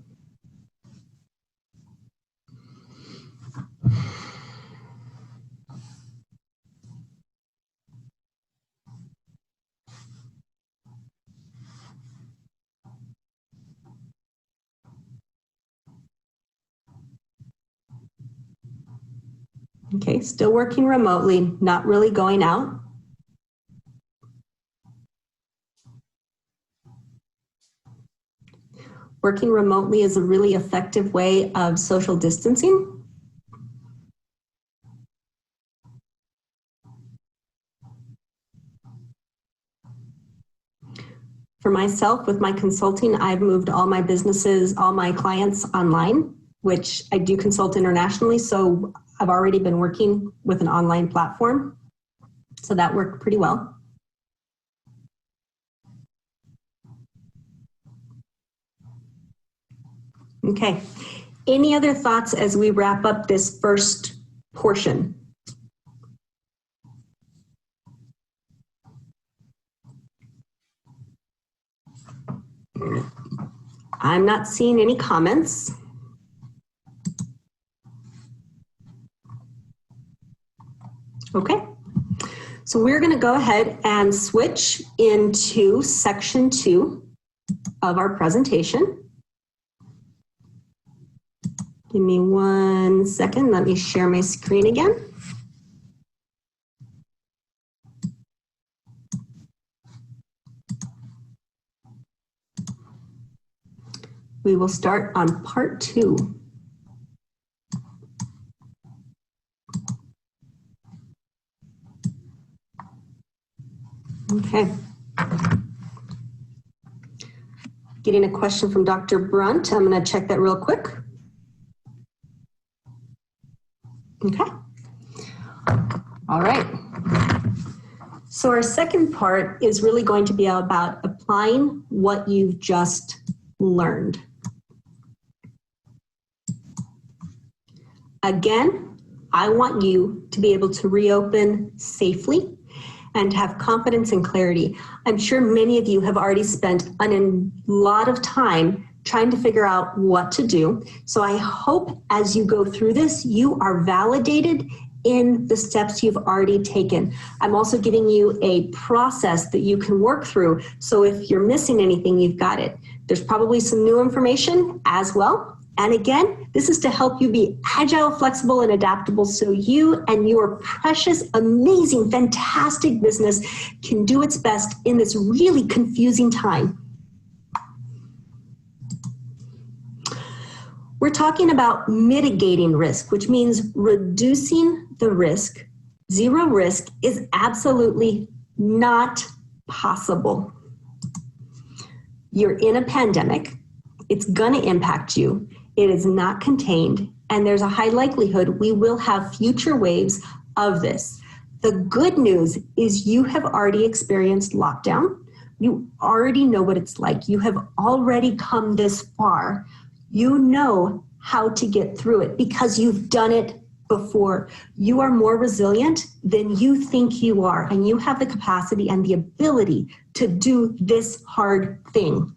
Okay, still working remotely, not really going out. Working remotely is a really effective way of social distancing. For myself, with my consulting, I've moved all my businesses, all my clients online, which I do consult internationally. So I've already been working with an online platform. So that worked pretty well. Okay. Any other thoughts as we wrap up this first portion? I'm not seeing any comments. Okay. So we're going to go ahead and switch into section 2 of our presentation. Give me 1 second. Let me share my screen again. We will start on part 2. Okay. Getting a question from Dr. Brunt. I'm going to check that real quick. Okay. All right. So our second part is really going to be about applying what you've just learned. Again, I want you to be able to reopen safely and to have confidence and clarity. I'm sure many of you have already spent a lot of time trying to figure out what to do. So I hope as you go through this, you are validated in the steps you've already taken. I'm also giving you a process that you can work through. So if you're missing anything, you've got it. There's probably some new information as well. And again, this is to help you be agile, flexible, and adaptable so you and your precious, amazing, fantastic business can do its best in this really confusing time. We're talking about mitigating risk, which means reducing the risk. Zero risk is absolutely not possible. You're in a pandemic. It's going to impact you. It is not contained, and there's a high likelihood we will have future waves of this. The good news is you have already experienced lockdown. You already know what it's like. You have already come this far. You know how to get through it because you've done it before. You are more resilient than you think you are, and you have the capacity and the ability to do this hard thing.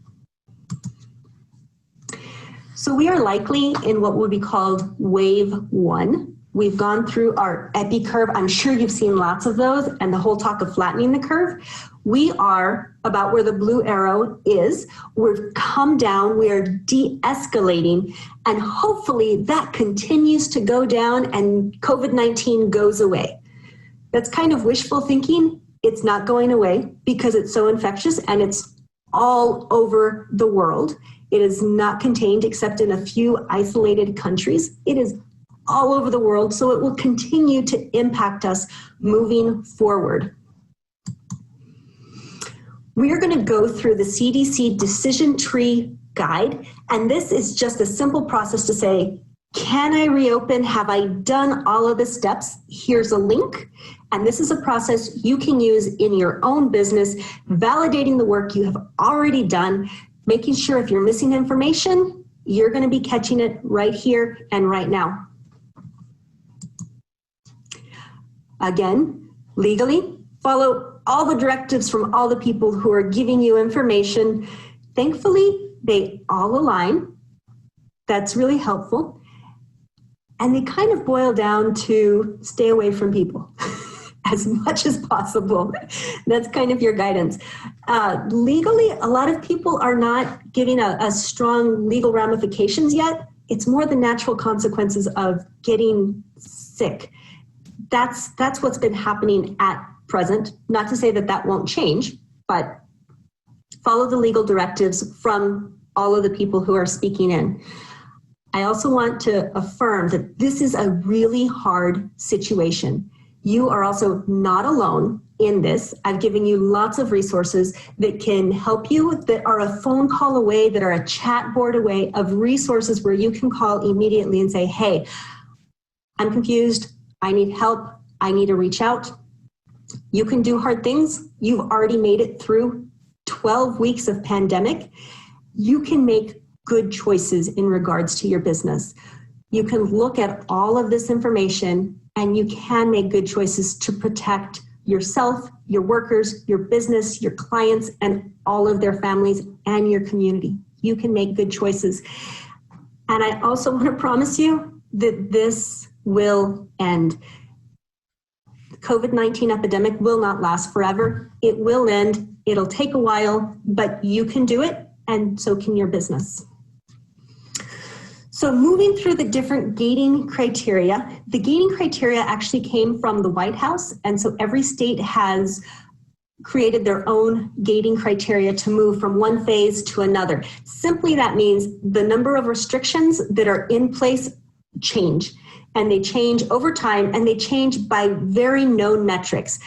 So we are likely in what would be called wave 1. We've gone through our epi curve. I'm sure you've seen lots of those and the whole talk of flattening the curve. We are about where the blue arrow is. We've come down, we are de-escalating, and hopefully that continues to go down and COVID-19 goes away. That's kind of wishful thinking. It's not going away because it's so infectious and it's all over the world. It is not contained except in a few isolated countries. It is all over the world, so it will continue to impact us moving forward. We are going to go through the CDC decision tree guide, and this is just a simple process to say, can I reopen? Have I done all of the steps? Here's a link. And this is a process you can use in your own business, validating the work you have already done, making sure if you're missing information, you're going to be catching it right here and right now. Again, legally, follow all the directives from all the people who are giving you information. Thankfully, they all align. That's really helpful. And they kind of boil down to stay away from people as much as possible. That's kind of your guidance. Legally, a lot of people are not giving a strong legal ramifications yet. It's more the natural consequences of getting sick. That's what's been happening at present. Not to say that that won't change, but follow the legal directives from all of the people who are speaking in. I also want to affirm that this is a really hard situation. You are also not alone. in this. I've given you lots of resources that can help you, that are a phone call away, that are a chat board away, of resources where you can call immediately and say, hey, I'm confused, I need help, I need to reach out. You can do hard things. You've already made it through 12 weeks of pandemic. You can make good choices in regards to your business. You can look at all of this information and you can make good choices to protect yourself, your workers, your business, your clients, and all of their families and your community. You can make good choices. And I also want to promise you that this will end. The COVID-19 epidemic will not last forever. It will end. It'll take a while, but you can do it, and so can your business. So moving through the different gating criteria, the gating criteria actually came from the White House, and so every state has created their own gating criteria to move from one phase to another. Simply that means the number of restrictions that are in place change, and they change over time, and they change by very known metrics.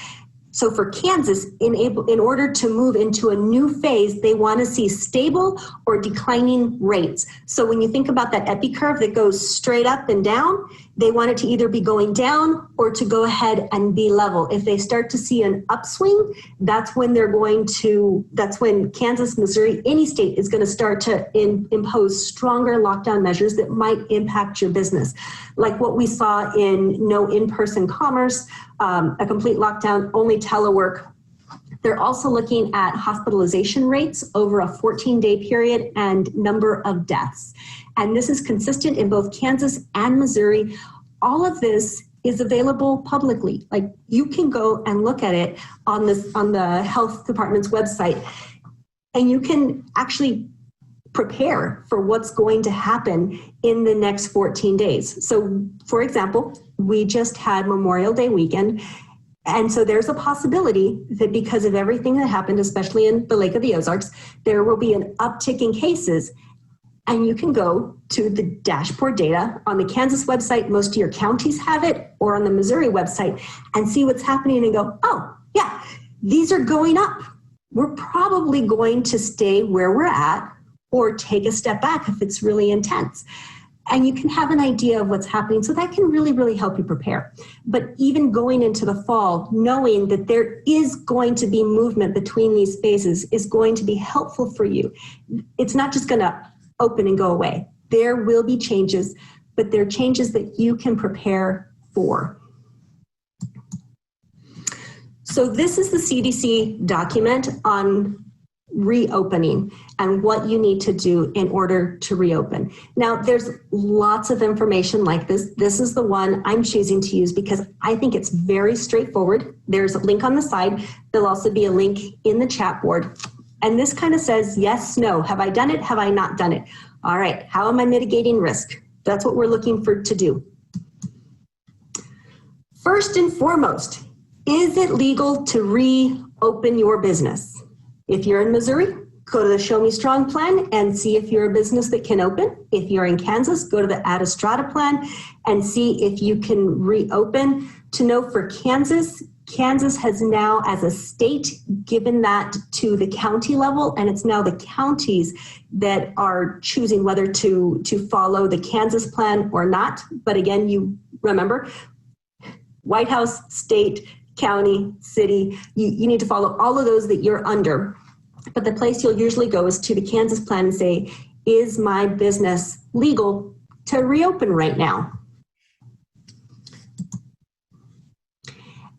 So for Kansas, in order to move into a new phase, they want to see stable or declining rates. So when you think about that epi curve that goes straight up and down, they want it to either be going down or to go ahead and be level. If they start to see an upswing, that's when Kansas, Missouri, any state is going to start to impose stronger lockdown measures that might impact your business. Like what we saw in no in-person commerce, a complete lockdown, only telework. They're also looking at hospitalization rates over a 14-day period and number of deaths. And this is consistent in both Kansas and Missouri. All of this is available publicly. Like, you can go and look at it on the health department's website, and you can actually prepare for what's going to happen in the next 14 days. So, for example, we just had Memorial Day weekend, and so there's a possibility that because of everything that happened, especially in the Lake of the Ozarks, there will be an uptick in cases. And you can go to the dashboard data on the Kansas website, most of your counties have it, or on the Missouri website, and see what's happening and go, oh, yeah, these are going up. We're probably going to stay where we're at or take a step back if it's really intense. And you can have an idea of what's happening. So that can really, really help you prepare. But even going into the fall, knowing that there is going to be movement between these phases is going to be helpful for you. It's not just going to open and go away. There will be changes, but they're changes that you can prepare for. So this is the CDC document on reopening and what you need to do in order to reopen. Now, there's lots of information like this. This is the one I'm choosing to use because I think it's very straightforward. There's a link on the side. There'll also be a link in the chat board. And this kind of says, yes, no, have I done it? Have I not done it? All right, how am I mitigating risk? That's what we're looking for to do. First and foremost, is it legal to reopen your business? If you're in Missouri, go to the Show Me Strong plan and see if you're a business that can open. If you're in Kansas, go to the Add a Strata plan and see if you can reopen. To know for Kansas, Kansas has now, as a state, given that to the county level, and it's now the counties that are choosing whether to follow the Kansas plan or not. But again, you remember, White House, state, county, city, you need to follow all of those that you're under. But the place you'll usually go is to the Kansas plan and say, is my business legal to reopen right now?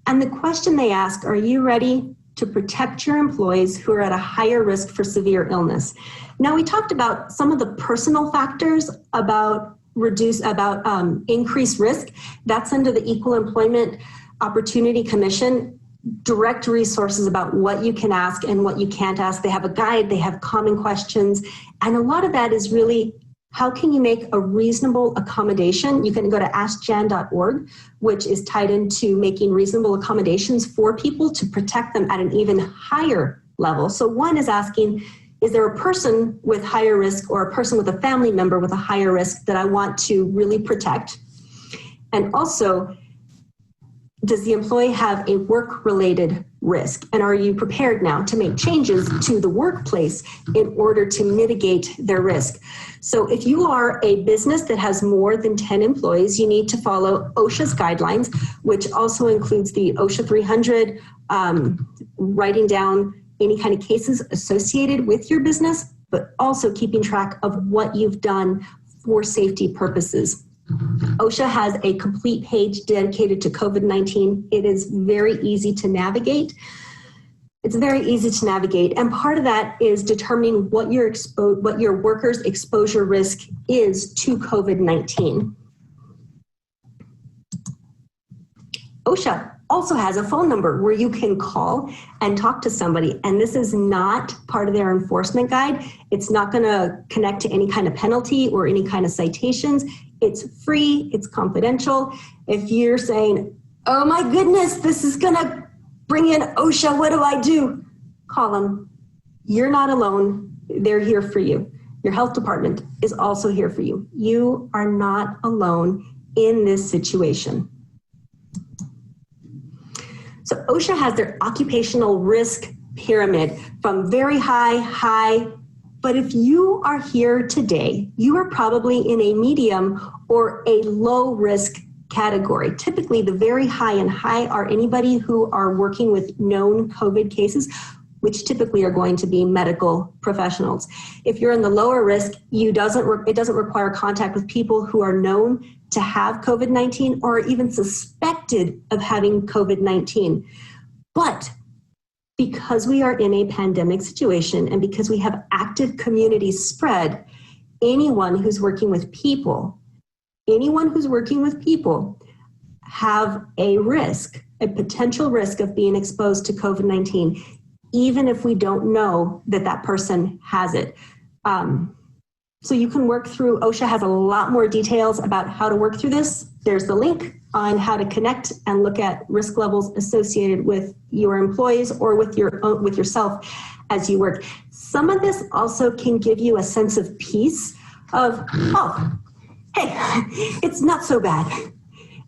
And the question they ask, are you ready to protect your employees who are at a higher risk for severe illness? Now, we talked about some of the personal factors about increased risk. That's under the Equal Employment Opportunity Commission. Direct resources about what you can ask and what you can't ask. They have a guide, they have common questions. And a lot of that is really, how can you make a reasonable accommodation? You can go to askjan.org, which is tied into making reasonable accommodations for people to protect them at an even higher level. So one is asking, is there a person with higher risk or a person with a family member with a higher risk that I want to really protect? And also, Does the employee have a work-related risk? And are you prepared now to make changes to the workplace in order to mitigate their risk? So if you are a business that has more than 10 employees, you need to follow OSHA's guidelines, which also includes the OSHA 300, writing down any kind of cases associated with your business, but also keeping track of what you've done for safety purposes. OSHA has a complete page dedicated to COVID-19. It is very easy to navigate. It's very easy to navigate. And part of that is determining what your workers' exposure risk is to COVID-19. OSHA also has a phone number where you can call and talk to somebody. And this is not part of their enforcement guide. It's not going to connect to any kind of penalty or any kind of citations. It's free, it's confidential. If you're saying, oh my goodness, this is gonna bring in OSHA, what do I do? Call them. You're not alone, they're here for you. Your health department is also here for you. You are not alone in this situation. So OSHA has their occupational risk pyramid from very high, but if you are here today, you are probably in a medium or a low risk category. Typically, the very high and high are anybody who are working with known COVID cases, which typically are going to be medical professionals. If you're in the lower risk, it doesn't require contact with people who are known to have COVID-19 or even suspected of having COVID-19. But because we are in a pandemic situation and because we have active community spread, anyone who's working with people have a risk, a potential risk of being exposed to COVID-19, even if we don't know that that person has it. So you can work through, OSHA has a lot more details about how to work through this. There's the link on how to connect and look at risk levels associated with your employees or with yourself as you work. Some of this also can give you a sense of peace of, oh, hey, it's not so bad,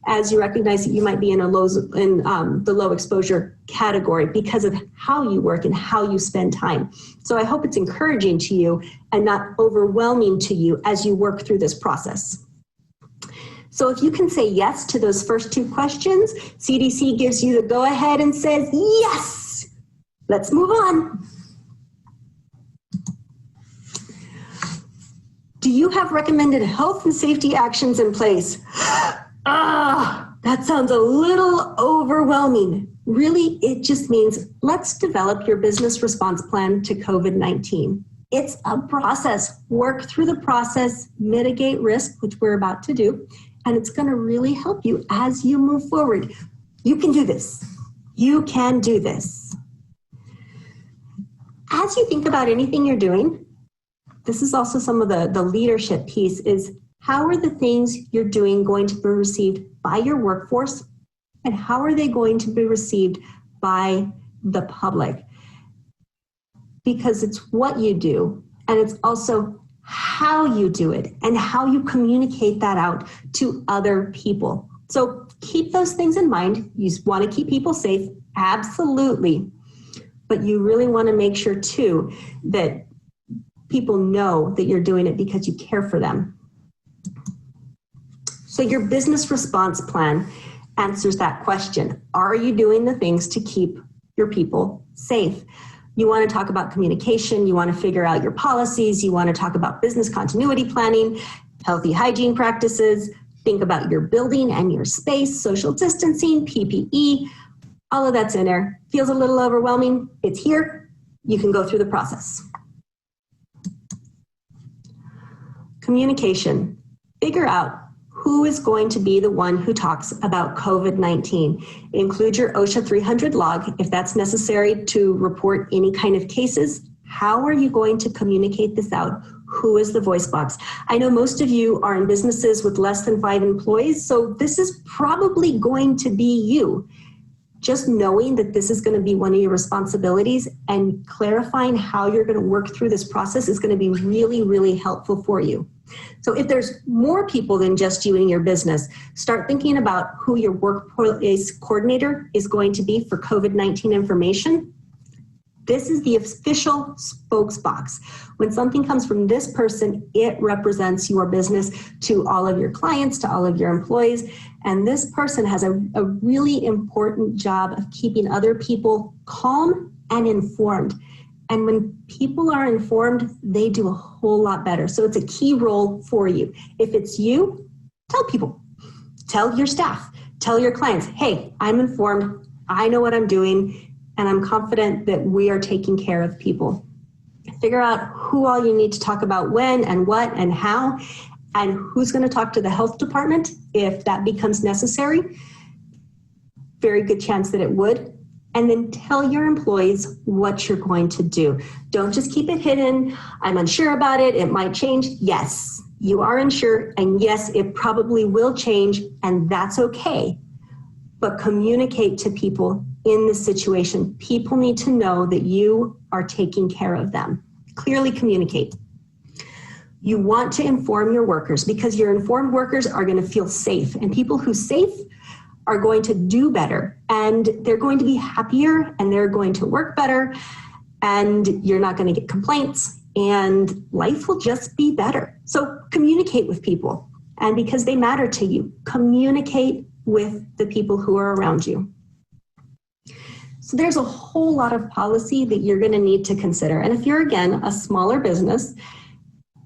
as you recognize that you might be in the low exposure category because of how you work and how you spend time. So I hope it's encouraging to you and not overwhelming to you as you work through this process. So if you can say yes to those first two questions, CDC gives you the go ahead and says, yes, let's move on. Do you have recommended health and safety actions in place? That sounds a little overwhelming. Really, it just means let's develop your business response plan to COVID-19. It's a process. Work through the process, mitigate risk, which we're about to do, and it's going to really help you as you move forward. You can do this. You can do this. As you think about anything you're doing, this is also some of the leadership piece is how are the things you're doing going to be received by your workforce and how are they going to be received by the public? Because it's what you do and it's also how you do it and how you communicate that out to other people. So keep those things in mind. You want to keep people safe, absolutely. But you really want to make sure too that people know that you're doing it because you care for them. So your business response plan answers that question. Are you doing the things to keep your people safe? You want to talk about communication. You want to figure out your policies. You want to talk about business continuity planning, healthy hygiene practices. Think about your building and your space, social distancing, PPE. All of that's in there. Feels a little overwhelming. It's here. You can go through the process. Communication. Figure out who is going to be the one who talks about COVID-19. Include your OSHA 300 log if that's necessary to report any kind of cases. How are you going to communicate this out? Who is the voice box? I know most of you are in businesses with less than 5 employees, so this is probably going to be you. Just knowing that this is going to be one of your responsibilities and clarifying how you're going to work through this process is going to be really, really helpful for you. So if there's more people than just you in your business, start thinking about who your workplace coordinator is going to be for COVID-19 information. This is the official spokesbox. When something comes from this person, it represents your business to all of your clients, to all of your employees. And this person has a really important job of keeping other people calm and informed. And when people are informed, they do a whole lot better. So it's a key role for you. If it's you, tell people, tell your staff, tell your clients, hey, I'm informed, I know what I'm doing, and I'm confident that we are taking care of people. Figure out who all you need to talk about when and what and how, and who's going to talk to the health department if that becomes necessary. Very good chance that it would. And then tell your employees what you're going to do. Don't just keep it hidden. I'm unsure about it. It might change. Yes, you are unsure. And yes, it probably will change. And that's okay. But communicate to people in this situation. People need to know that you are taking care of them. Clearly communicate. You want to inform your workers because your informed workers are going to feel safe. And people who safe are going to do better, and they're going to be happier, and they're going to work better, and you're not going to get complaints, and life will just be better. So communicate with people, and because they matter to you, communicate with the people who are around you. So there's a whole lot of policy that you're going to need to consider. And if you're, again, a smaller business,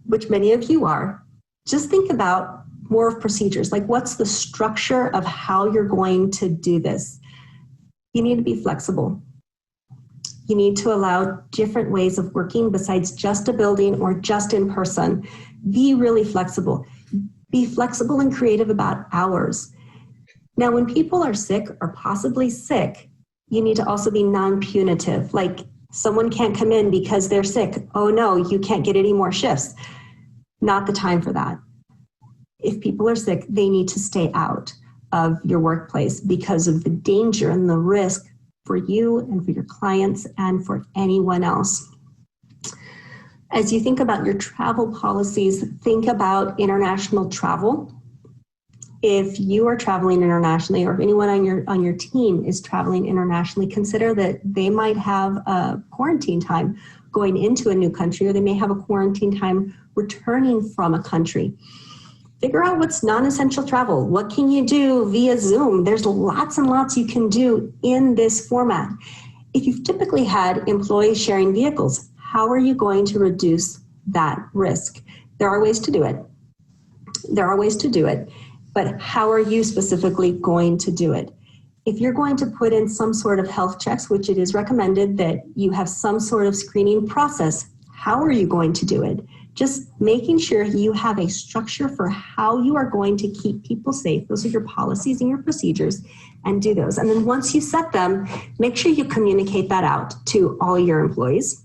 which many of you are, just think about more of procedures, like what's the structure of how you're going to do this. You need to be flexible. You need to allow different ways of working besides just a building or just in person. Be really flexible. Be flexible and creative about hours. Now, when people are sick or possibly sick, you need to also be non-punitive. Like someone can't come in because they're sick. Oh no, you can't get any more shifts. Not the time for that. If people are sick, they need to stay out of your workplace because of the danger and the risk for you and for your clients and for anyone else. As you think about your travel policies, think about international travel. If you are traveling internationally, or if anyone on your team is traveling internationally, consider that they might have a quarantine time going into a new country, or they may have a quarantine time returning from a country. Figure out what's non-essential travel. What can you do via Zoom? There's lots and lots you can do in this format. If you've typically had employees sharing vehicles, how are you going to reduce that risk? There are ways to do it. But how are you specifically going to do it? If you're going to put in some sort of health checks, which it is recommended that you have some sort of screening process, how are you going to do it? Just making sure you have a structure for how you are going to keep people safe. Those are your policies and your procedures, and do those. And then once you set them, make sure you communicate that out to all your employees.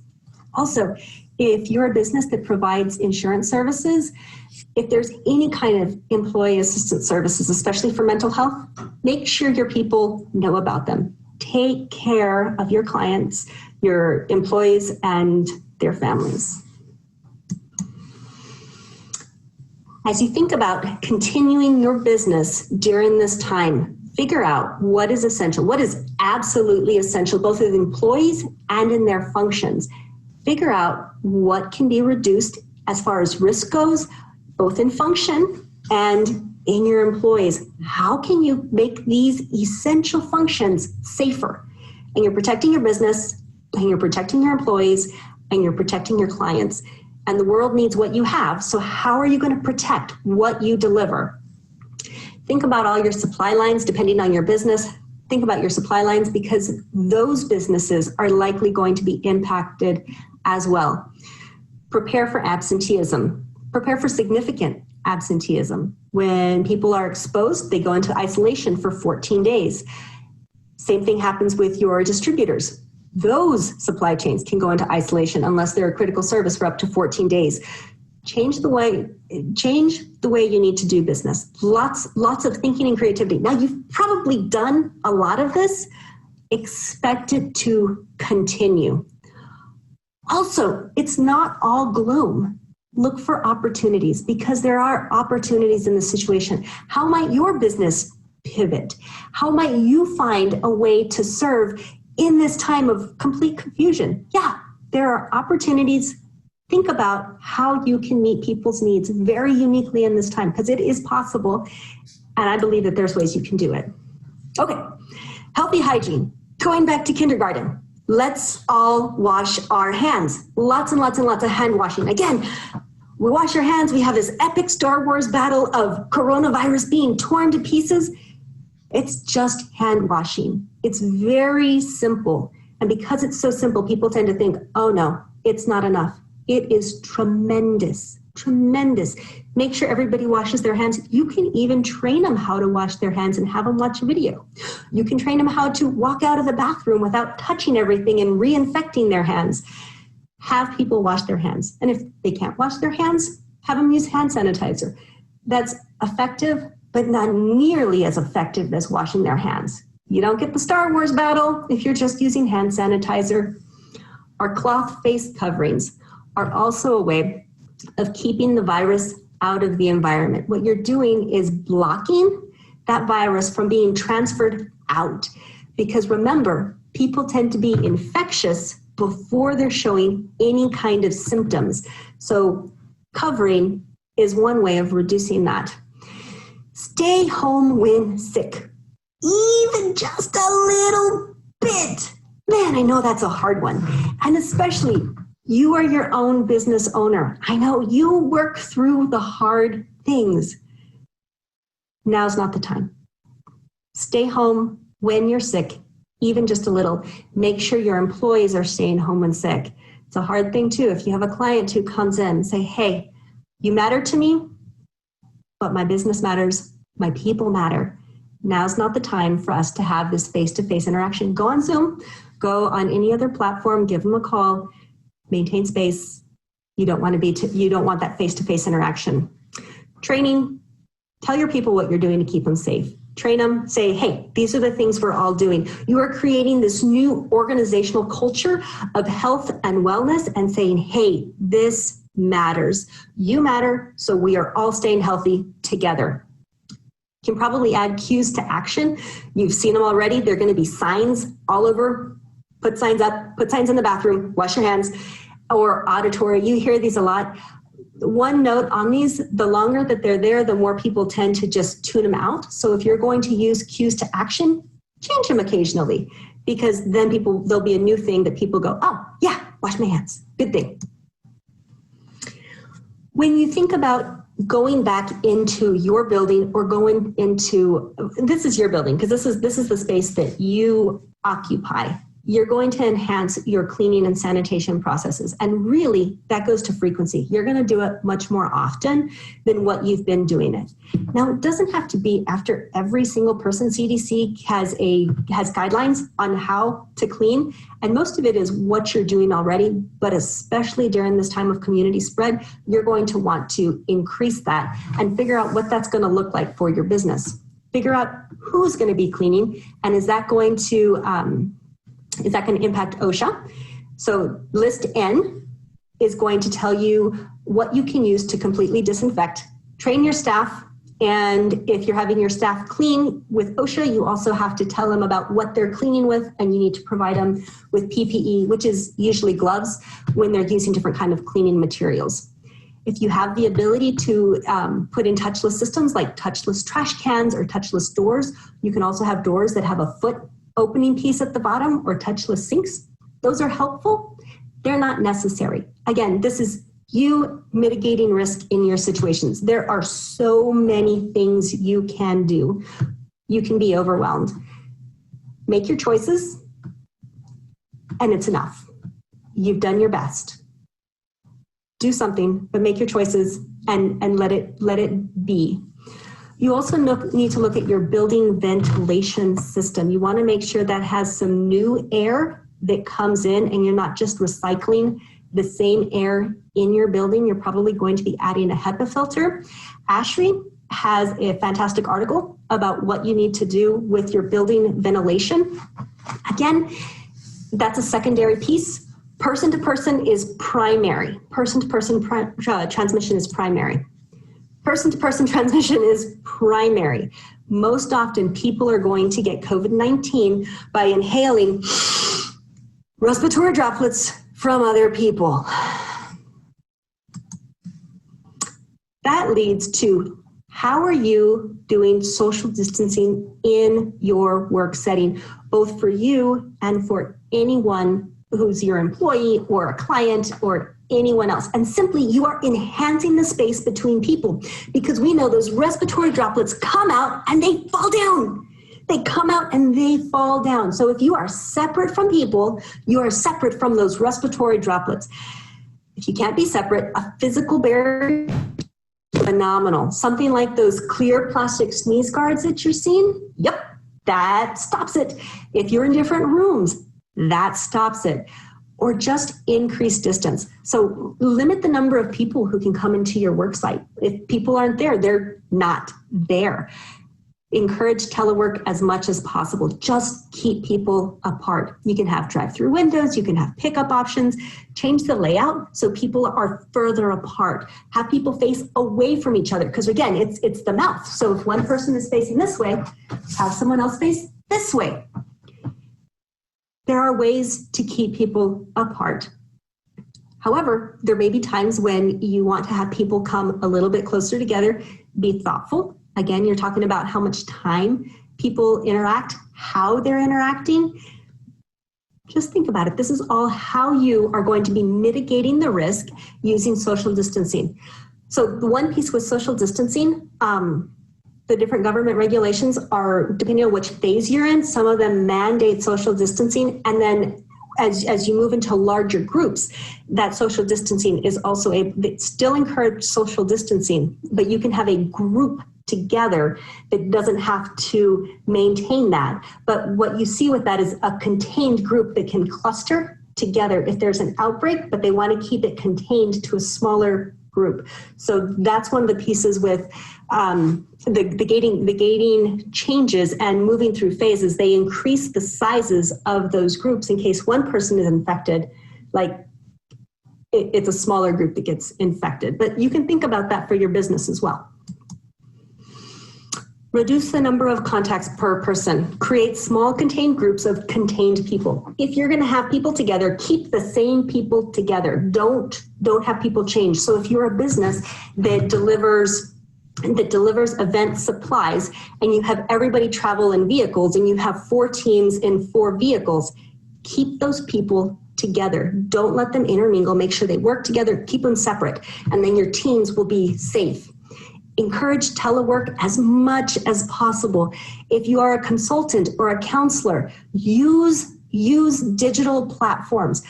Also, if you're a business that provides insurance services, if there's any kind of employee assistance services, especially for mental health, make sure your people know about them. Take care of your clients, your employees, and their families. As you think about continuing your business during this time, figure out what is essential, what is absolutely essential, both in employees and in their functions. Figure out what can be reduced as far as risk goes, both in function and in your employees. How can you make these essential functions safer? And you're protecting your business, and you're protecting your employees, and you're protecting your clients. And the world needs what you have. So how are you going to protect what you deliver? Think about all your supply lines, depending on your business. Think about your supply lines, because those businesses are likely going to be impacted as well. Prepare for absenteeism. Prepare for significant absenteeism. When people are exposed, they go into isolation for 14 days. Same thing happens with your distributors. Those supply chains can go into isolation unless they're a critical service for up to 14 days. Change the way you need to do business. Lots of thinking and creativity. Now, you've probably done a lot of this. Expect it to continue. Also, it's not all gloom. Look for opportunities, because there are opportunities in the situation. How might your business pivot? How might you find a way to serve in this time of complete confusion? Yeah, there are opportunities. Think about how you can meet people's needs very uniquely in this time, because it is possible. And I believe that there's ways you can do it. Okay, healthy hygiene. Going back to kindergarten. Let's all wash our hands. Lots and lots and lots of hand washing. Again, we wash our hands. We have this epic Star Wars battle of coronavirus being torn to pieces. It's just hand washing. It's very simple. And because it's so simple, people tend to think, oh no, it's not enough. It is tremendous, tremendous. Make sure everybody washes their hands. You can even train them how to wash their hands and have them watch a video. You can train them how to walk out of the bathroom without touching everything and reinfecting their hands. Have people wash their hands. And if they can't wash their hands, have them use hand sanitizer. That's effective, but not nearly as effective as washing their hands. You don't get the Star Wars battle if you're just using hand sanitizer. Our cloth face coverings are also a way of keeping the virus out of the environment. What you're doing is blocking that virus from being transferred out. Because remember, people tend to be infectious before they're showing any kind of symptoms. So covering is one way of reducing that. Stay home when sick, even just a little bit. Man, I know that's a hard one. And especially, you are your own business owner. I know you work through the hard things. Now's not the time. Stay home when you're sick, even just a little. Make sure your employees are staying home when sick. It's a hard thing too. If you have a client who comes in and say, hey, you matter to me, but my business matters, my people matter. Now's not the time for us to have this face-to-face interaction. Go on Zoom, go on any other platform, give them a call. Maintain space. You don't want that face-to-face interaction. Training. Tell your people what you're doing to keep them safe. Train them. Say, hey, these are the things we're all doing. You are creating this new organizational culture of health and wellness and saying, hey, this matters. You matter, so we are all staying healthy together. You can probably add cues to action. You've seen them already. They're going to be signs all over. Put signs up, put signs in the bathroom, wash your hands, or auditory. You hear these a lot. One note on these, the longer that they're there, the more people tend to just tune them out. So if you're going to use cues to action, change them occasionally, because then there'll be a new thing that people go, oh yeah, wash my hands, good thing. When you think about going back into your building or going into, this is your building, because this is the space that you occupy. You're going to enhance your cleaning and sanitation processes. And really, that goes to frequency. You're going to do it much more often than what you've been doing it. Now, it doesn't have to be after every single person. CDC has guidelines on how to clean, and most of it is what you're doing already, but especially during this time of community spread, you're going to want to increase that and figure out what that's going to look like for your business. Figure out who's going to be cleaning, and is that going to impact OSHA? So list N is going to tell you what you can use to completely disinfect. Train your staff, and if you're having your staff clean with OSHA, you also have to tell them about what they're cleaning with, and you need to provide them with PPE, which is usually gloves, when they're using different kind of cleaning materials. If you have the ability to put in touchless systems like touchless trash cans or touchless doors, you can also have doors that have a foot opening piece at the bottom or touchless sinks. Those are helpful. They're not necessary. Again, this is you mitigating risk in your situations. There are so many things you can do. You can be overwhelmed. Make your choices, and it's enough. You've done your best. Do something, but make your choices and let it be. You also need to look at your building ventilation system. You want to make sure that has some new air that comes in, and you're not just recycling the same air in your building. You're probably going to be adding a HEPA filter. ASHRAE has a fantastic article about what you need to do with your building ventilation. Again, that's a secondary piece, Person to person is primary. Person to person transmission is primary. Person to person transmission is primary. Most often, people are going to get COVID-19 by inhaling respiratory droplets from other people. That leads to, how are you doing social distancing in your work setting, both for you and for anyone who's your employee or a client or anyone else? And simply, you are enhancing the space between people, because we know those respiratory droplets come out and they fall down. They come out and they fall down. So if you are separate from people, you are separate from those respiratory droplets. If you can't be separate, a physical barrier, phenomenal. Something like those clear plastic sneeze guards that you're seeing, yep, that stops it. If you're in different rooms, that stops it. Or just increase distance. So limit the number of people who can come into your work site. If people aren't there, they're not there. Encourage telework as much as possible. Just keep people apart. You can have drive-through windows, you can have pickup options, change the layout so people are further apart. Have people face away from each other, because again, it's the mouth. So if one person is facing this way, have someone else face this way. There are ways to keep people apart. However, there may be times when you want to have people come a little bit closer together. Be thoughtful. Again, you're talking about how much time people interact, how they're interacting. Just think about it. This is all how you are going to be mitigating the risk using social distancing. So the one piece with social distancing, the different government regulations are, depending on which phase you're in, some of them mandate social distancing. And then as you move into larger groups, that social distancing is also they still encourage social distancing, but you can have a group together that doesn't have to maintain that. But what you see with that is a contained group that can cluster together if there's an outbreak, but they want to keep it contained to a smaller group. So that's one of the pieces with the gating changes and moving through phases. They increase the sizes of those groups in case one person is infected, like it's a smaller group that gets infected. But you can think about that for your business as well. Reduce the number of contacts per person. Create small contained groups of contained people. If you're going to have people together, keep the same people together. Don't have people change. So if you're a business that delivers event supplies and you have everybody travel in vehicles and you have 4 teams in 4 vehicles, keep those people together. Don't let them intermingle. Make sure they work together. Keep them separate. And then your teams will be safe. Encourage telework as much as possible. If you are a consultant or a counselor, use digital platforms,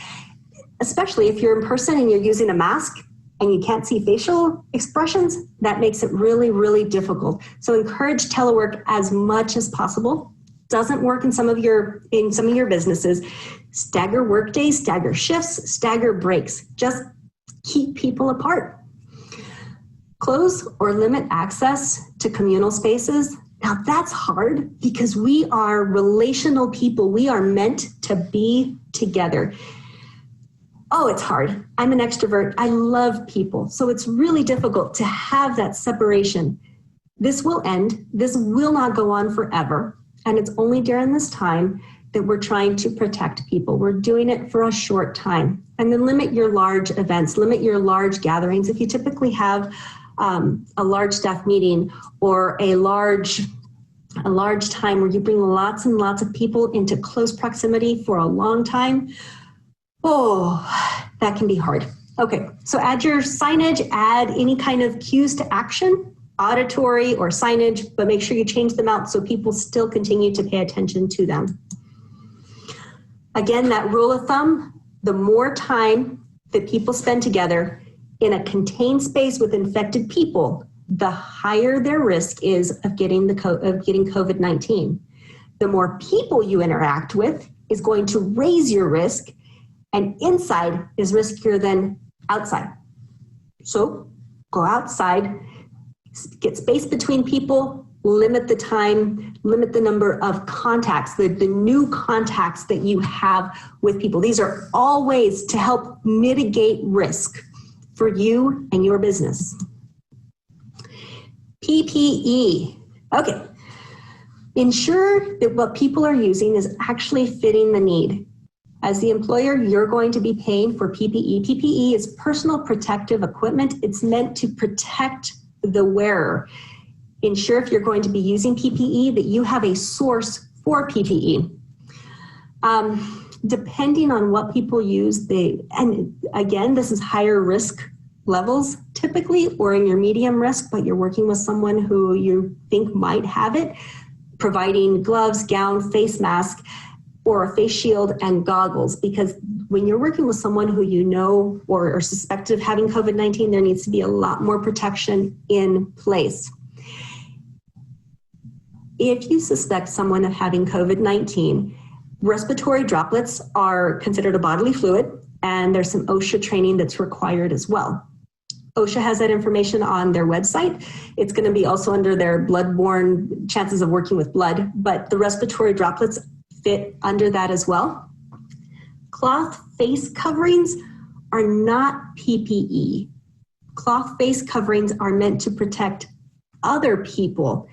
especially if you're in person and you're using a mask and you can't see facial expressions. That makes it really, really difficult. So encourage telework as much as possible. Doesn't work in some of your businesses. Stagger work days, stagger shifts, stagger breaks. Just keep people apart. Close or limit access to communal spaces. Now that's hard because we are relational people. We are meant to be together. Oh, it's hard. I'm an extrovert. I love people. So it's really difficult to have that separation. This will end. This will not go on forever. And it's only during this time that we're trying to protect people. We're doing it for a short time. And then limit your large events, limit your large gatherings. If you typically have a large staff meeting or a large time where you bring lots and lots of people into close proximity for a long time, that can be hard. Okay, so add your signage, add any kind of cues to action, auditory or signage, but make sure you change them out so people still continue to pay attention to them. Again, that rule of thumb, the more time that people spend together in a contained space with infected people, the higher their risk is of getting COVID-19. The more people you interact with is going to raise your risk, and inside is riskier than outside. So go outside, get space between people, limit the time, limit the number of contacts, the new contacts that you have with people. These are all ways to help mitigate risk for you and your business. PPE. Okay. Ensure that what people are using is actually fitting the need. As the employer, you're going to be paying for PPE. PPE is personal protective equipment. It's meant to protect the wearer. Ensure if you're going to be using PPE that you have a source for PPE. Depending on what people use, and again, this is higher risk levels typically, or in your medium risk, but you're working with someone who you think might have it, providing gloves, gown, face mask, or a face shield and goggles, because when you're working with someone who you know or are suspected of having COVID-19, there needs to be a lot more protection in place. If you suspect someone of having COVID-19, respiratory droplets are considered a bodily fluid, and there's some OSHA training that's required as well. OSHA has that information on their website. It's going to be also under their bloodborne chances of working with blood, but the respiratory droplets fit under that as well. Cloth face coverings are not PPE. Cloth face coverings are meant to protect other people.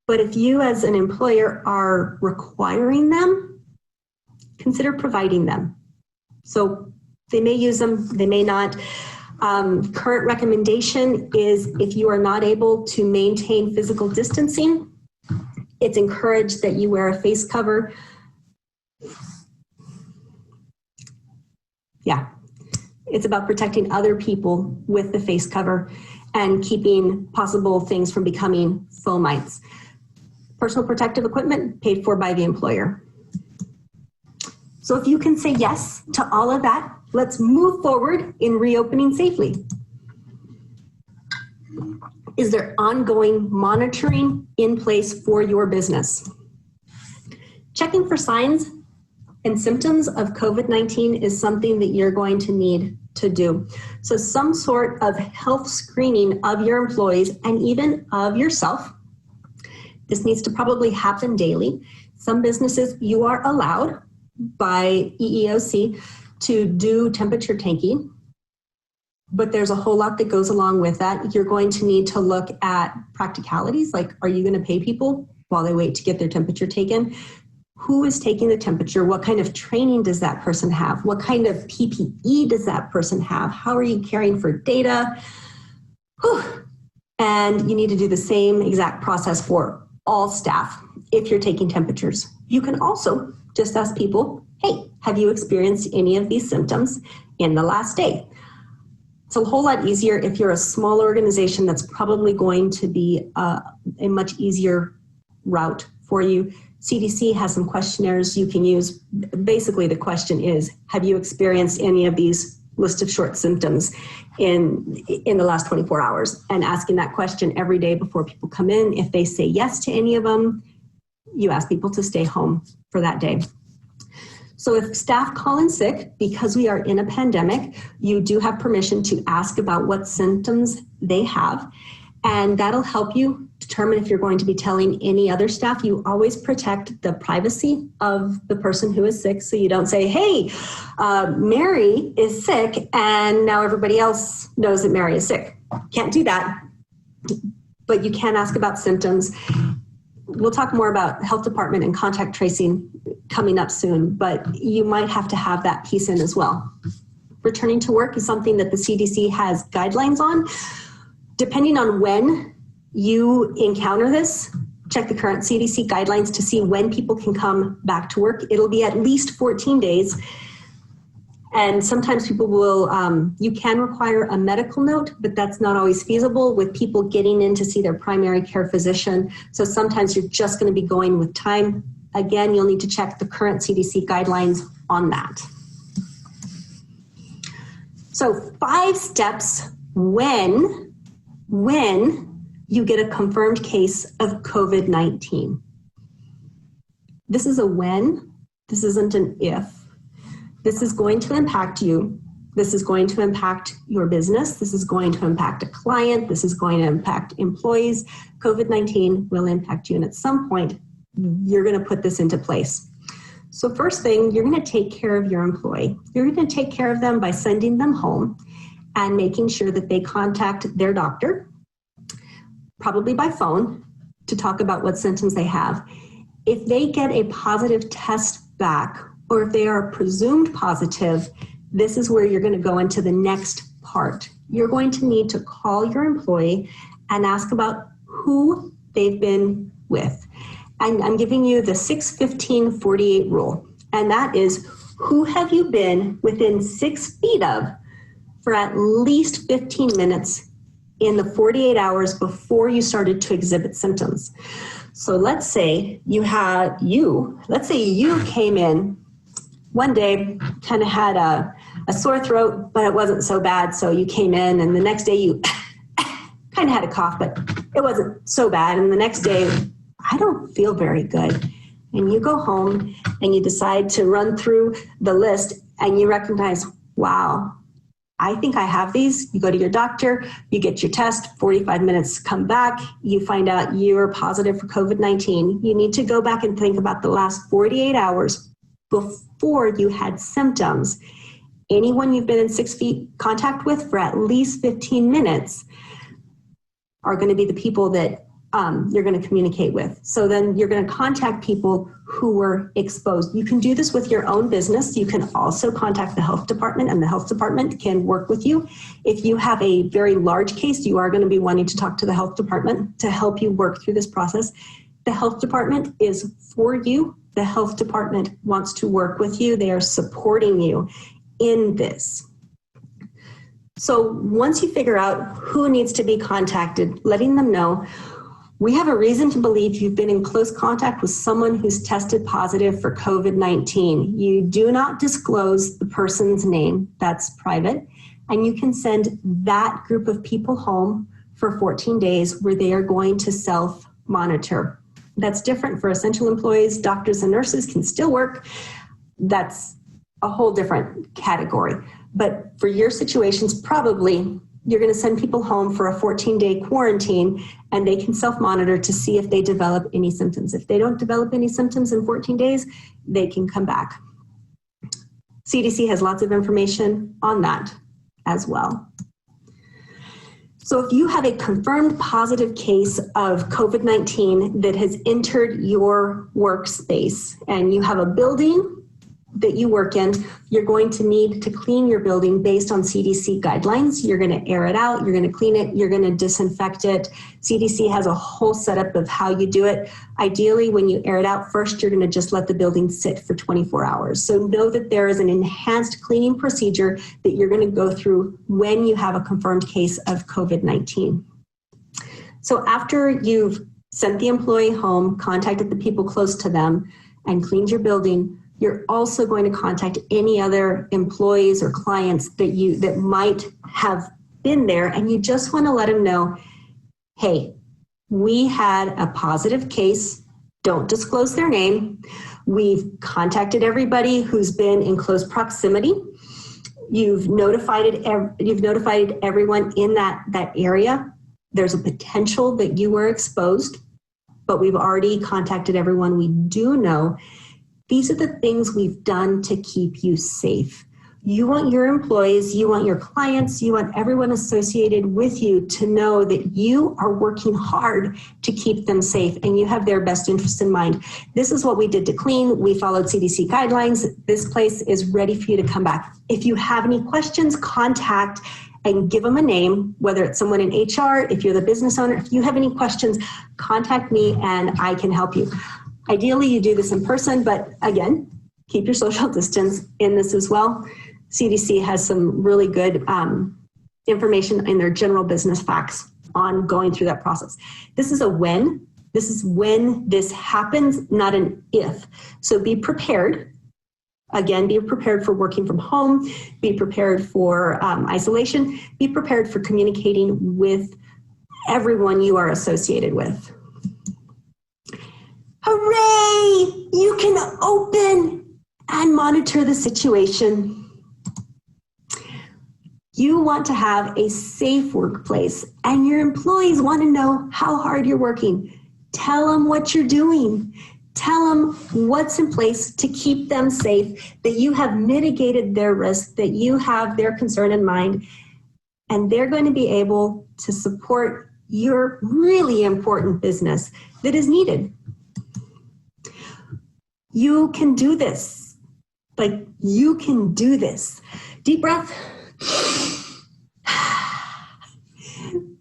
But if you as an employer are requiring them, consider providing them. So they may use them, they may not. Current recommendation is if you are not able to maintain physical distancing, it's encouraged that you wear a face cover. Yeah, it's about protecting other people with the face cover and keeping possible things from becoming fomites. Personal protective equipment paid for by the employer. So if you can say yes to all of that, let's move forward in reopening safely. Is there ongoing monitoring in place for your business? Checking for signs and symptoms of COVID-19 is something that you're going to need to do. So some sort of health screening of your employees and even of yourself. This needs to probably happen daily. Some businesses, you are allowed by EEOC to do temperature taking, but there's a whole lot that goes along with that. You're going to need to look at practicalities, like are you going to pay people while they wait to get their temperature taken? Who is taking the temperature? What kind of training does that person have? What kind of PPE does that person have? How are you caring for data? Whew. And you need to do the same exact process for all staff if you're taking temperatures. You can also just ask people, hey, have you experienced any of these symptoms in the last day? It's a whole lot easier if you're a small organization. That's probably going to be a much easier route for you. CDC has some questionnaires you can use. Basically, the question is, have you experienced any of these list of short symptoms in the last 24 hours? And asking that question every day before people come in. If they say yes to any of them, you ask people to stay home for that day. So if staff call in sick, because we are in a pandemic, you do have permission to ask about what symptoms they have, and that'll help you determine if you're going to be telling any other staff. You always protect the privacy of the person who is sick, so you don't say, hey, Mary is sick, and now everybody else knows that Mary is sick. Can't do that, but you can ask about symptoms. We'll talk more about health department and contact tracing coming up soon, but you might have to have that piece in as well. Returning to work is something that the CDC has guidelines on. Depending on when you encounter this, check the current CDC guidelines to see when people can come back to work. It'll be at least 14 days. And sometimes people will, you can require a medical note, but that's not always feasible with people getting in to see their primary care physician. So sometimes you're just going to be going with time. Again, you'll need to check the current CDC guidelines on that. So 5 steps when you get a confirmed case of COVID-19. This is a when, this isn't an if. This is going to impact you This is going to impact your business. This is going to impact a client. This is going to impact employees. COVID-19 will impact you. And at some point, you're going to put this into place. So first thing, you're going to take care of your employee. You're going to take care of them by sending them home and making sure that they contact their doctor, probably by phone, to talk about what symptoms they have. If they get a positive test back, or if they are presumed positive, this is where you're going to go into the next part. You're going to need to call your employee and ask about who they've been with. And I'm giving you the 6-15-48 rule. And that is, who have you been within 6 feet of for at least 15 minutes in the 48 hours before you started to exhibit symptoms? So let's say you came in one day, kind of had a sore throat, but it wasn't so bad. So you came in, and the next day you kind of had a cough, but it wasn't so bad. And the next day, I don't feel very good. And you go home and you decide to run through the list and you recognize, wow, I think I have these. You go to your doctor, you get your test, 45 minutes, come back, you find out you're positive for COVID-19. You need to go back and think about the last 48 hours before you had symptoms. Anyone you've been in 6 feet contact with for at least 15 minutes are going to be the people that you're going to communicate with. So then you're going to contact people who were exposed. You can do this with your own business. You can also contact the health department, and the health department can work with you. If you have a very large case, you are going to be wanting to talk to the health department to help you work through this process. The health department is for you. The health department wants to work with you. They are supporting you in this. So once you figure out who needs to be contacted, letting them know, we have a reason to believe you've been in close contact with someone who's tested positive for COVID-19. You do not disclose the person's name, that's private, and you can send that group of people home for 14 days where they are going to self-monitor. That's different for essential employees. Doctors and nurses can still work. That's a whole different category. But for your situations, probably you're going to send people home for a 14-day quarantine, and they can self-monitor to see if they develop any symptoms. If they don't develop any symptoms in 14 days, they can come back. CDC has lots of information on that as well. So if you have a confirmed positive case of COVID-19 that has entered your workspace and you have a building that you work in, you're going to need to clean your building based on CDC guidelines. You're going to air it out, you're going to clean it, you're going to disinfect it. CDC has a whole setup of how you do it. Ideally, when you air it out first, you're going to just let the building sit for 24 hours. So know that there is an enhanced cleaning procedure that you're going to go through when you have a confirmed case of COVID-19. So after you've sent the employee home, contacted the people close to them, and cleaned your building, you're also going to contact any other employees or clients that might have been there, and you just want to let them know, hey, we had a positive case. Don't disclose their name. We've contacted everybody who's been in close proximity. You've notified everyone in that area. There's a potential that you were exposed, but we've already contacted everyone we do know. These are the things we've done to keep you safe. You want your employees, you want your clients, you want everyone associated with you to know that you are working hard to keep them safe and you have their best interest in mind. This is what we did to clean. We followed CDC guidelines. This place is ready for you to come back. If you have any questions, contact and give them a name, whether it's someone in HR, if you're the business owner. If you have any questions, contact me and I can help you. Ideally, you do this in person, but again, keep your social distance in this as well. CDC has some really good information in their general business facts on going through that process. This is a when. This is when this happens, not an if. So be prepared. Again, be prepared for working from home. Be prepared for isolation. Be prepared for communicating with everyone you are associated with. Hooray! You can open and monitor the situation. You want to have a safe workplace, and your employees want to know how hard you're working. Tell them what you're doing. Tell them what's in place to keep them safe, that you have mitigated their risk, that you have their concern in mind, and they're going to be able to support your really important business that is needed. You can do this. Like, you can do this. Deep breath.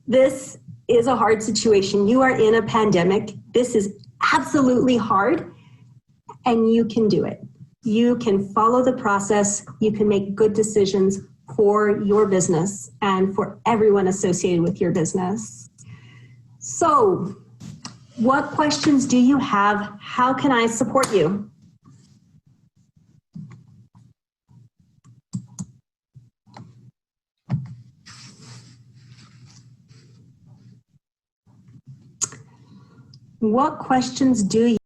This is a hard situation. You are in a pandemic. This is absolutely hard, and you can do it. You can follow the process. You can make good decisions for your business and for everyone associated with your business. So, what questions do you have? How can I support you? What questions do you